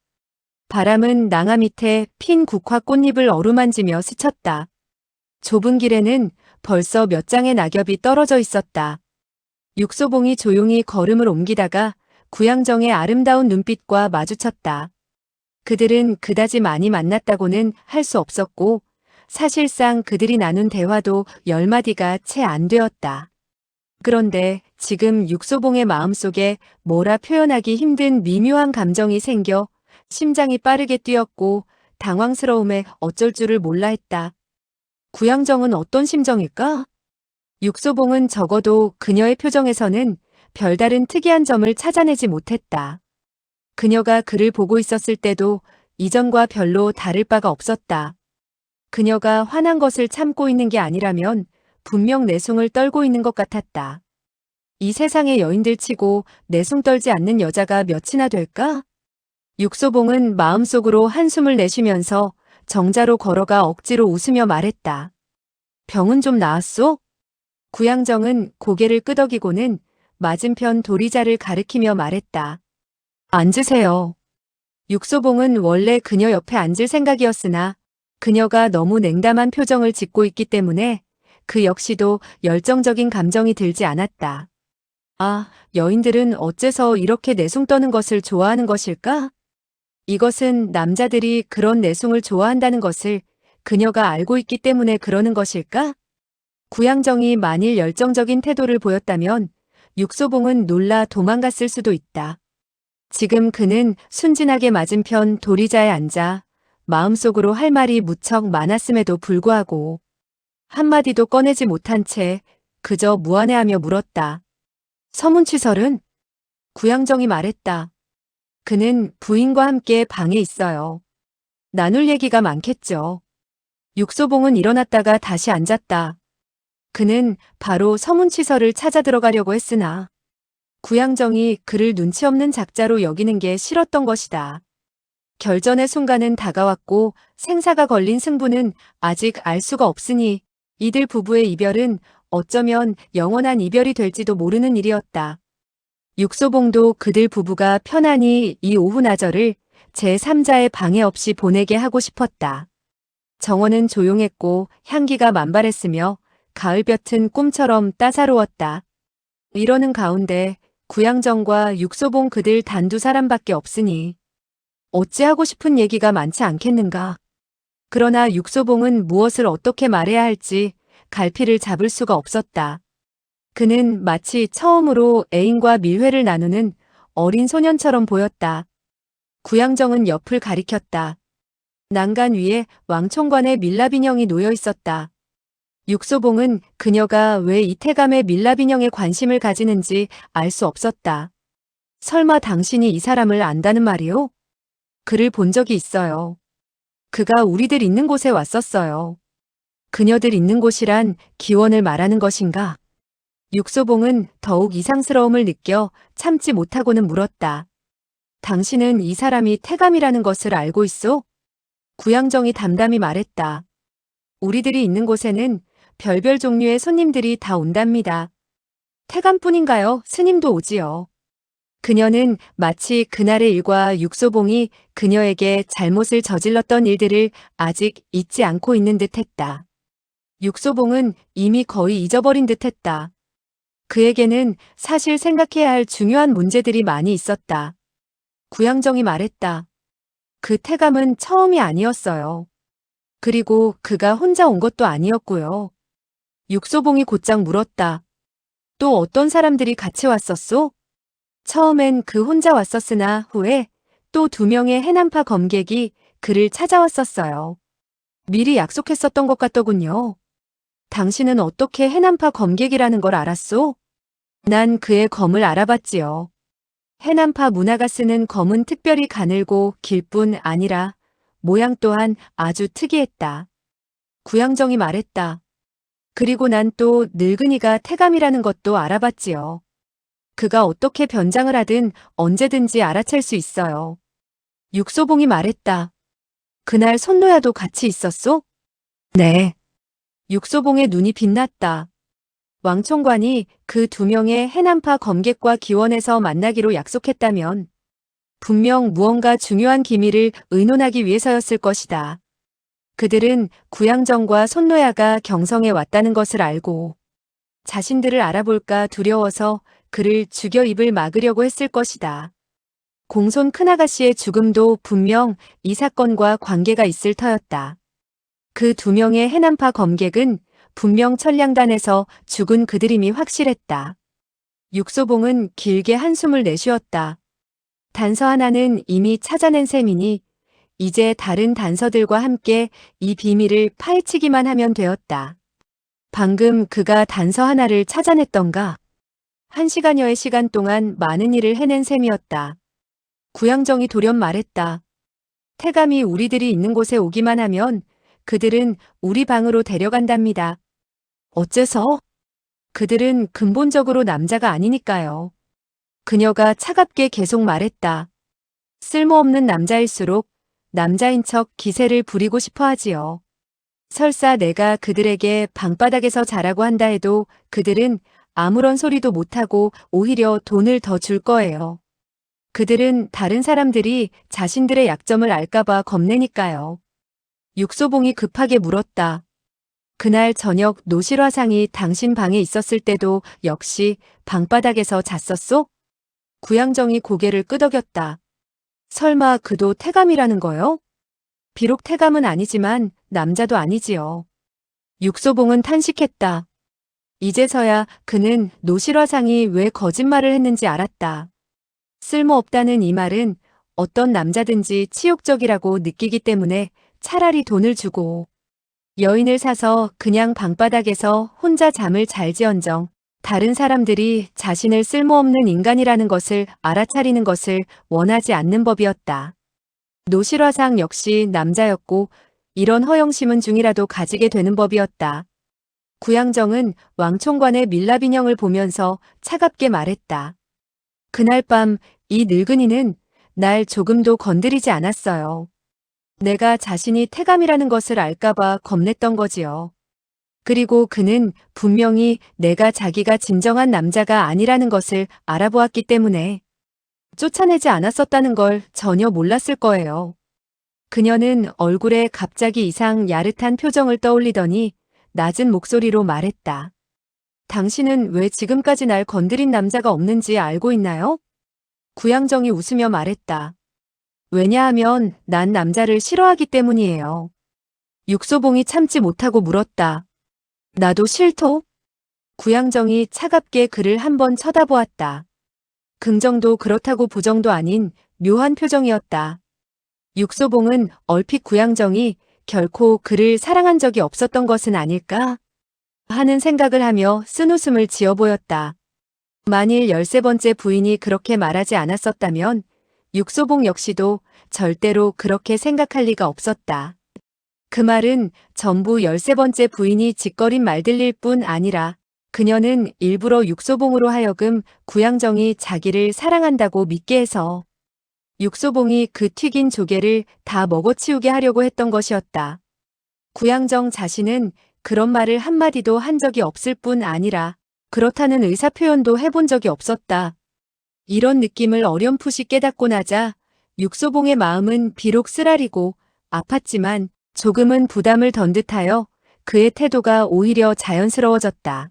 바람은 낭하 밑에 핀 국화 꽃잎을 어루만지며 스쳤다. 좁은 길에는 벌써 몇 장의 낙엽이 떨어져 있었다. 육소봉이 조용히 걸음을 옮기다가 구양정의 아름다운 눈빛과 마주쳤다. 그들은 그다지 많이 만났다고는 할 수 없었고 사실상 그들이 나눈 대화도 10마디가 채 안 되었다. 그런데 지금 육소봉의 마음속에 뭐라 표현하기 힘든 미묘한 감정이 생겨 심장이 빠르게 뛰었고 당황스러움에 어쩔 줄을 몰라 했다. 구양정은 어떤 심정일까? 육소봉은 적어도 그녀의 표정에서는 별다른 특이한 점을 찾아내지 못했다. 그녀가 그를 보고 있었을 때도 이전과 별로 다를 바가 없었다. 그녀가 화난 것을 참고 있는 게 아니라면 분명 내숭을 떨고 있는 것 같았다. 이 세상의 여인들 치고 내숭 떨지 않는 여자가 몇이나 될까? 육소봉은 마음속으로 한숨을 내쉬면서 정자로 걸어가 억지로 웃으며 말했다. 병은 좀 나았소? 구양정은 고개를 끄덕이고는 맞은편 도리자를 가리키며 말했다. 앉으세요. 육소봉은 원래 그녀 옆에 앉을 생각이었으나 그녀가 너무 냉담한 표정을 짓고 있기 때문에 그 역시도 열정적인 감정이 들지 않았다. 아, 여인들은 어째서 이렇게 내숭 떠는 것을 좋아하는 것일까? 이것은 남자들이 그런 내숭을 좋아한다는 것을 그녀가 알고 있기 때문에 그러는 것일까? 구양정이 만일 열정적인 태도를 보였다면 육소봉은 놀라 도망갔을 수도 있다. 지금 그는 순진하게 맞은편 도리자에 앉아 마음속으로 할 말이 무척 많았음에도 불구하고 한마디도 꺼내지 못한 채 그저 무안해하며 물었다. 서문치설은? 구양정이 말했다. 그는 부인과 함께 방에 있어요. 나눌 얘기가 많겠죠. 육소봉은 일어났다가 다시 앉았다. 그는 바로 서문치설을 찾아 들어가려고 했으나 구양정이 그를 눈치 없는 작자로 여기는 게 싫었던 것이다. 결전의 순간은 다가왔고 생사가 걸린 승부는 아직 알 수가 없으니 이들 부부의 이별은 어쩌면 영원한 이별이 될지도 모르는 일이었다. 육소봉도 그들 부부가 편안히 이 오후나절을 제3자의 방해 없이 보내게 하고 싶었다. 정원은 조용했고 향기가 만발했으며 가을볕은 꿈처럼 따사로웠다. 이러는 가운데 구양정과 육소봉 그들 단두 사람밖에 없으니 어찌 하고 싶은 얘기가 많지 않겠는가. 그러나 육소봉은 무엇을 어떻게 말해야 할지 갈피를 잡을 수가 없었다. 그는 마치 처음으로 애인과 밀회를 나누는 어린 소년처럼 보였다. 구양정은 옆을 가리켰다. 난간 위에 왕총관의 밀랍인형이 놓여 있었다. 육소봉은 그녀가 왜 이태감의 밀랍인형에 관심을 가지는지 알 수 없었다. 설마 당신이 이 사람을 안다는 말이오? 그를 본 적이 있어요. 그가 우리들 있는 곳에 왔었어요. 그녀들 있는 곳이란 기원을 말하는 것인가? 육소봉은 더욱 이상스러움을 느껴 참지 못하고는 물었다. 당신은 이 사람이 태감이라는 것을 알고 있소? 구양정이 담담히 말했다. 우리들이 있는 곳에는 별별 종류의 손님들이 다 온답니다. 태감뿐인가요? 스님도 오지요. 그녀는 마치 그날의 일과 육소봉이 그녀에게 잘못을 저질렀던 일들을 아직 잊지 않고 있는 듯했다. 육소봉은 이미 거의 잊어버린 듯했다. 그에게는 사실 생각해야 할 중요한 문제들이 많이 있었다. 구양정이 말했다. 그 태감은 처음이 아니었어요. 그리고 그가 혼자 온 것도 아니었고요. 육소봉이 곧장 물었다. 또 어떤 사람들이 같이 왔었소? 처음엔 그 혼자 왔었으나 후에 또 2명의 해난파 검객이 그를 찾아왔었어요. 미리 약속했었던 것 같더군요. 당신은 어떻게 해난파 검객이라는 걸 알았소? 난 그의 검을 알아봤지요. 해난파 문화가 쓰는 검은 특별히 가늘고 길 뿐 아니라 모양 또한 아주 특이했다. 구양정이 말했다. 그리고 난 또 늙은이가 태감이라는 것도 알아봤지요. 그가 어떻게 변장을 하든 언제든지 알아챌 수 있어요. 육소봉이 말했다. 그날 손노야도 같이 있었소? 네. 육소봉의 눈이 빛났다. 왕총관이 그 2명의 해난파 검객과 기원에서 만나기로 약속했다면 분명 무언가 중요한 기밀을 의논하기 위해서였을 것이다. 그들은 구양정과 손노야가 경성에 왔다는 것을 알고 자신들을 알아볼까 두려워서 그를 죽여 입을 막으려고 했을 것이다. 공손 큰아가씨의 죽음도 분명 이 사건과 관계가 있을 터였다. 그 2명의 해난파 검객은 분명 천량단에서 죽은 그들임이 확실했다. 육소봉은 길게 한숨을 내쉬었다. 단서 하나는 이미 찾아낸 셈이니 이제 다른 단서들과 함께 이 비밀을 파헤치기만 하면 되었다. 방금 그가 단서 하나를 찾아냈던가? 1시간여의 시간 동안 많은 일을 해낸 셈이었다. 구양정이 돌연 말했다. 태감이 우리들이 있는 곳에 오기만 하면 그들은 우리 방으로 데려간답니다. 어째서? 그들은 근본적으로 남자가 아니니까요. 그녀가 차갑게 계속 말했다. 쓸모없는 남자일수록 남자인 척 기세를 부리고 싶어 하지요. 설사 내가 그들에게 방바닥에서 자라고 한다 해도 그들은 아무런 소리도 못하고 오히려 돈을 더 줄 거예요. 그들은 다른 사람들이 자신들의 약점을 알까봐 겁내니까요. 육소봉이 급하게 물었다. 그날 저녁 노실화상이 당신 방에 있었을 때도 역시 방바닥에서 잤었소? 구양정이 고개를 끄덕였다. 설마 그도 태감이라는 거요? 비록 태감은 아니지만 남자도 아니지요. 육소봉은 탄식했다. 이제서야 그는 노실화상이 왜 거짓말을 했는지 알았다. 쓸모없다는 이 말은 어떤 남자든지 치욕적이라고 느끼기 때문에 차라리 돈을 주고 여인을 사서 그냥 방바닥에서 혼자 잠을 잘지언정 다른 사람들이 자신을 쓸모없는 인간이라는 것을 알아차리는 것을 원하지 않는 법이었다. 노실화상 역시 남자였고 이런 허영심은 중이라도 가지게 되는 법이었다. 구양정은 왕총관의 밀랍인형을 보면서 차갑게 말했다. 그날 밤 이 늙은이는 날 조금도 건드리지 않았어요. 내가 자신이 태감이라는 것을 알까봐 겁냈던 거지요. 그리고 그는 분명히 내가 자기가 진정한 남자가 아니라는 것을 알아보았기 때문에 쫓아내지 않았었다는 걸 전혀 몰랐을 거예요. 그녀는 얼굴에 갑자기 이상 야릇한 표정을 떠올리더니 낮은 목소리로 말했다. 당신은 왜 지금까지 날 건드린 남자가 없는지 알고 있나요? 구양정이 웃으며 말했다. 왜냐하면 난 남자를 싫어하기 때문이에요. 육소봉이 참지 못하고 물었다. 나도 싫소? 구양정이 차갑게 그를 한번 쳐다보았다. 긍정도 그렇다고 부정도 아닌 묘한 표정이었다. 육소봉은 얼핏 구양정이 결코 그를 사랑한 적이 없었던 것은 아닐까 하는 생각을 하며 쓴웃음을 지어 보였다. 만일 13번째 부인이 그렇게 말하지 않았었다면 육소봉 역시도 절대로 그렇게 생각할 리가 없었다. 그 말은 전부 13번째 부인이 짓거린 말들일 뿐 아니라 그녀는 일부러 육소봉으로 하여금 구양정이 자기를 사랑한다고 믿게 해서 육소봉이 그 튀긴 조개를 다 먹어치우게 하려고 했던 것이었다. 구양정 자신은 그런 말을 한마디도 한 적이 없을 뿐 아니라 그렇다는 의사표현도 해본 적이 없었다. 이런 느낌을 어렴풋이 깨닫고 나자 육소봉의 마음은 비록 쓰라리고 아팠지만 조금은 부담을 던 듯하여 그의 태도가 오히려 자연스러워졌다.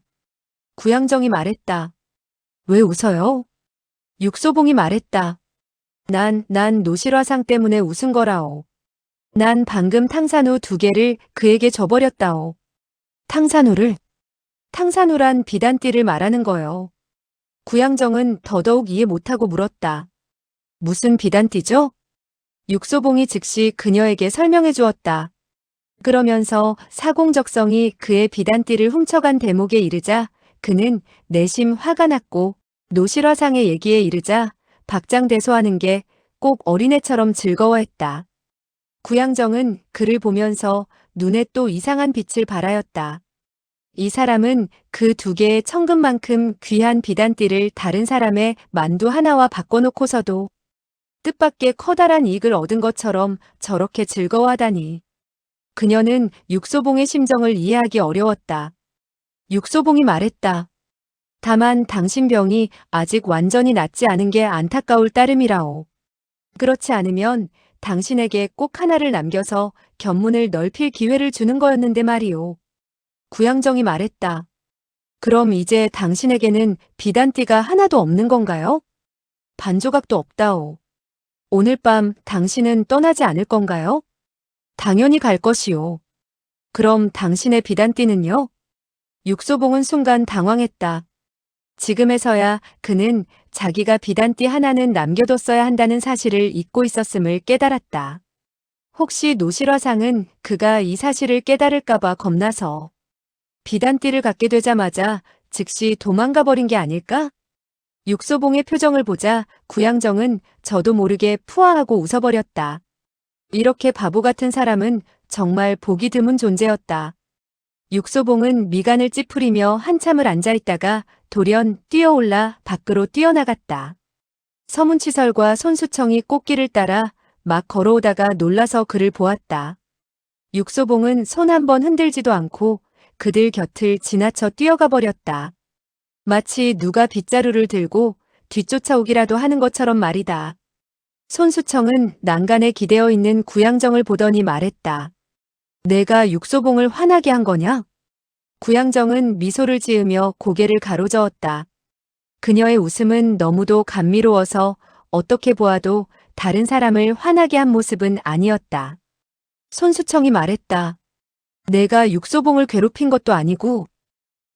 구양정이 말했다. 왜 웃어요? 육소봉이 말했다. 난 노실화상 때문에 웃은 거라오. 난 방금 탕산후 2개를 그에게 줘버렸다오. 탕산후를? 탕산후란 비단띠를 말하는 거요. 구양정은 더더욱 이해 못하고 물었다. 무슨 비단띠죠? 육소봉이 즉시 그녀에게 설명해 주었다. 그러면서 사공적성이 그의 비단띠를 훔쳐간 대목에 이르자 그는 내심 화가 났고 노실화상의 얘기에 이르자 박장대소하는 게 꼭 어린애처럼 즐거워했다. 구양정은 그를 보면서 눈에 또 이상한 빛을 발하였다. 이 사람은 그 2개의 천금만큼 귀한 비단띠를 다른 사람의 만두 하나와 바꿔놓고서도 뜻밖의 커다란 이익을 얻은 것처럼 저렇게 즐거워하다니. 그녀는 육소봉의 심정을 이해하기 어려웠다. 육소봉이 말했다. 다만 당신 병이 아직 완전히 낫지 않은 게 안타까울 따름이라오. 그렇지 않으면 당신에게 꼭 하나를 남겨서 견문을 넓힐 기회를 주는 거였는데 말이오. 구양정이 말했다. 그럼 이제 당신에게는 비단띠가 하나도 없는 건가요? 반조각도 없다오. 오늘 밤 당신은 떠나지 않을 건가요? 당연히 갈 것이오. 그럼 당신의 비단띠는요? 육소봉은 순간 당황했다. 지금에서야 그는 자기가 비단띠 하나는 남겨뒀어야 한다는 사실을 잊고 있었음을 깨달았다. 혹시 노실화상은 그가 이 사실을 깨달을까봐 겁나서 비단띠를 갖게 되자마자 즉시 도망가 버린 게 아닐까? 육소봉의 표정을 보자 구양정은 저도 모르게 푸아하고 웃어버렸다. 이렇게 바보 같은 사람은 정말 보기 드문 존재였다. 육소봉은 미간을 찌푸리며 한참을 앉아있다가 돌연 뛰어올라 밖으로 뛰어나갔다. 서문치설과 손수청이 꽃길을 따라 막 걸어오다가 놀라서 그를 보았다. 육소봉은 손 한 번 흔들지도 않고 그들 곁을 지나쳐 뛰어가 버렸다. 마치 누가 빗자루를 들고 뒤쫓아오기라도 하는 것처럼 말이다. 손수청은 난간에 기대어 있는 구양정을 보더니 말했다. 내가 육소봉을 화나게 한 거냐? 구양정은 미소를 지으며 고개를 가로저었다. 그녀의 웃음은 너무도 감미로워서 어떻게 보아도 다른 사람을 화나게 한 모습은 아니었다. 손수청이 말했다. 내가 육소봉을 괴롭힌 것도 아니고.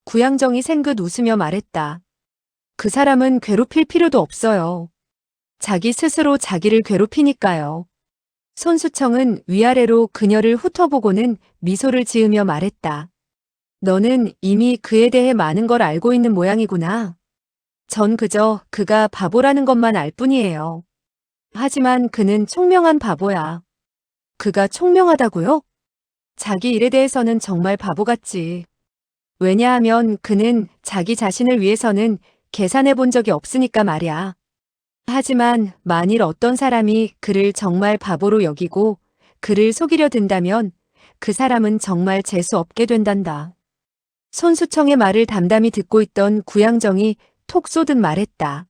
구양정이 생긋 웃으며 말했다. 그 사람은 괴롭힐 필요도 없어요. 자기 스스로 자기를 괴롭히니까요. 손수청은 위아래로 그녀를 훑어보고는 미소를 지으며 말했다. 너는 이미 그에 대해 많은 걸 알고 있는 모양이구나. 전 그저 그가 바보라는 것만 알 뿐이에요. 하지만 그는 총명한 바보야. 그가 총명하다고요? 자기 일에 대해서는 정말 바보 같지. 왜냐하면 그는 자기 자신을 위해서는 계산해 본 적이 없으니까 말이야. 하지만 만일 어떤 사람이 그를 정말 바보로 여기고 그를 속이려 든다면 그 사람은 정말 재수 없게 된단다. 손수청의 말을 담담히 듣고 있던 구양정이 톡 쏘듯 말했다.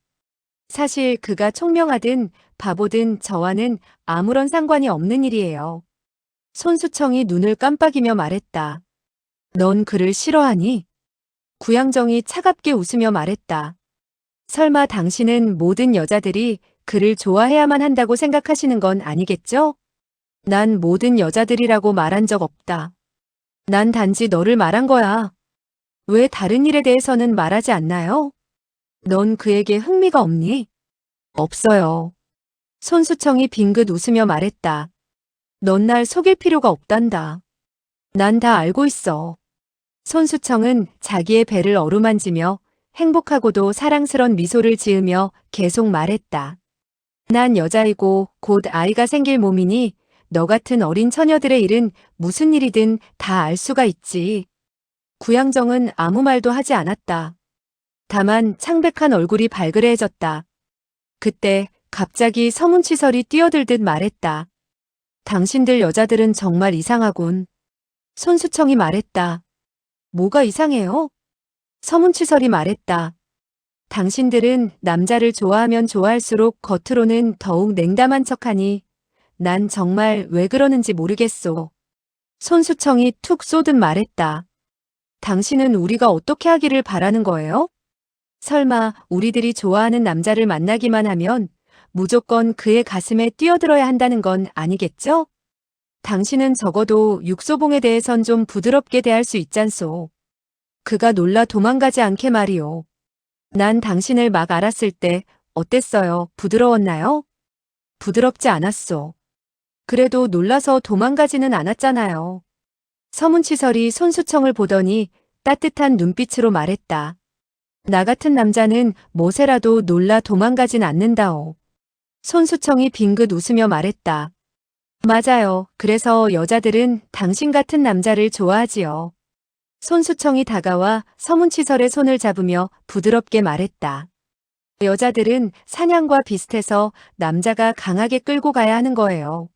사실 그가 총명하든 바보든 저와는 아무런 상관이 없는 일이에요. 손수청이 눈을 깜빡이며 말했다. 넌 그를 싫어하니? 구양정이 차갑게 웃으며 말했다. 설마 당신은 모든 여자들이 그를 좋아해야만 한다고 생각하시는 건 아니겠죠? 난 모든 여자들이라고 말한 적 없다. 난 단지 너를 말한 거야. 왜 다른 일에 대해서는 말하지 않나요? 넌 그에게 흥미가 없니? 없어요. 손수청이 빙긋 웃으며 말했다. 넌 날 속일 필요가 없단다. 난 다 알고 있어. 손수청은 자기의 배를 어루만지며 행복하고도 사랑스런 미소를 지으며 계속 말했다. 난 여자이고 곧 아이가 생길 몸이니 너 같은 어린 처녀들의 일은 무슨 일이든 다 알 수가 있지. 구양정은 아무 말도 하지 않았다. 다만 창백한 얼굴이 발그레해졌다. 그때 갑자기 서문치설이 뛰어들듯 말했다. 당신들 여자들은 정말 이상하군. 손수청이 말했다. 뭐가 이상해요? 서문치설이 말했다. 당신들은 남자를 좋아하면 좋아할수록 겉으로는 더욱 냉담한 척하니 난 정말 왜 그러는지 모르겠소. 손수청이 툭 쏘듯 말했다. 당신은 우리가 어떻게 하기를 바라는 거예요? 설마 우리들이 좋아하는 남자를 만나기만 하면 무조건 그의 가슴에 뛰어들어야 한다는 건 아니겠죠? 당신은 적어도 육소봉에 대해선 좀 부드럽게 대할 수 있잖소. 그가 놀라 도망가지 않게 말이오. 난 당신을 막 알았을 때 어땠어요? 부드러웠나요? 부드럽지 않았소. 그래도 놀라서 도망가지는 않았잖아요. 서문치설이 손수청을 보더니 따뜻한 눈빛으로 말했다. 나 같은 남자는 뭐세라도 놀라 도망가진 않는다오. 손수청이 빙긋 웃으며 말했다. 맞아요. 그래서 여자들은 당신 같은 남자를 좋아하지요. 손수청이 다가와 서문치설의 손을 잡으며 부드럽게 말했다. 여자들은 사냥과 비슷해서 남자가 강하게 끌고 가야 하는 거예요.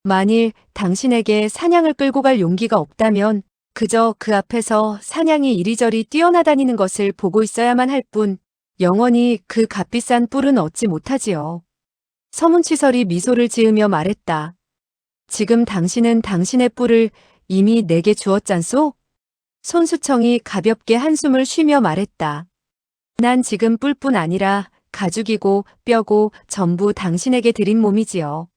만일 당신에게 사냥을 끌고 갈 용기가 없다면 그저 그 앞에서 사냥이 이리저리 뛰어나다니는 것을 보고 있어야만 할 뿐 영원히 그 값비싼 뿔은 얻지 못하지요. 서문치설이 미소를 지으며 말했다. 지금 당신은 당신의 뿔을 이미 내게 주었잖소? 손수청이 가볍게 한숨을 쉬며 말했다. 난 지금 뿔뿐 아니라 가죽이고 뼈고 전부 당신에게 드린 몸이지요.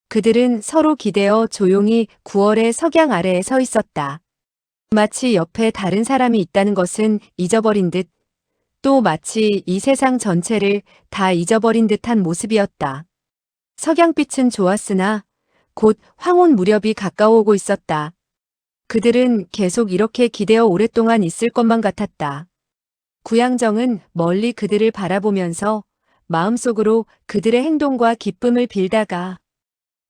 그들은 서로 기대어 조용히 9월의 석양 아래에 서 있었다. 마치 옆에 다른 사람이 있다는 것은 잊어버린 듯, 또 마치 이 세상 전체를 다 잊어버린 듯한 모습이었다. 석양빛은 좋았으나 곧 황혼 무렵이 가까워오고 있었다. 그들은 계속 이렇게 기대어 오랫동안 있을 것만 같았다. 구양정은 멀리 그들을 바라보면서 마음속으로 그들의 행동과 기쁨을 빌다가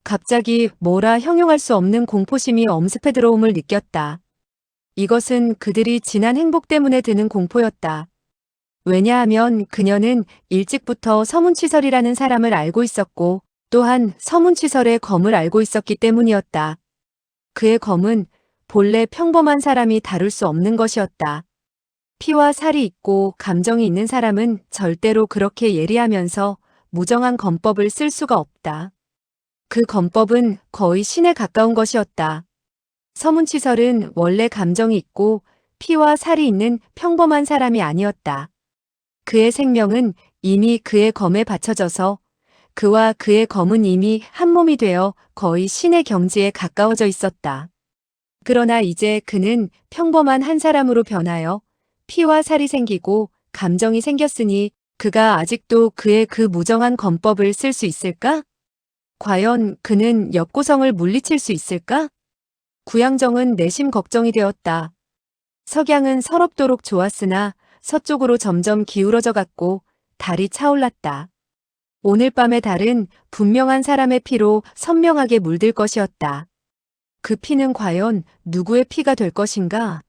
갑자기 뭐라 형용할 수 없는 공포심이 엄습해 들어옴을 느꼈다. 이것은 그들이 지난 행복 때문에 드는 공포였다. 왜냐하면 그녀는 일찍부터 서문치설이라는 사람을 알고 있었고 또한 서문치설의 검을 알고 있었기 때문이었다. 그의 검은 본래 평범한 사람이 다룰 수 없는 것이었다. 피와 살이 있고 감정이 있는 사람은 절대로 그렇게 예리하면서 무정한 검법을 쓸 수가 없다. 그 검법은 거의 신에 가까운 것이었다. 서문치설은 원래 감정이 있고 피와 살이 있는 평범한 사람이 아니었다. 그의 생명은 이미 그의 검에 바쳐져서 그와 그의 검은 이미 한 몸이 되어 거의 신의 경지에 가까워져 있었다. 그러나 이제 그는 평범한 한 사람으로 변하여 피와 살이 생기고 감정이 생겼으니 그가 아직도 그의 그 무정한 검법을 쓸 수 있을까? 과연 그는 엽고성을 물리칠 수 있을까? 구양정은 내심 걱정이 되었다. 석양은 서럽도록 좋았으나 서쪽으로 점점 기울어져 갔고 달이 차올랐다. 오늘 밤의 달은 분명한 사람의 피로 선명하게 물들 것이었다. 그 피는 과연 누구의 피가 될 것인가?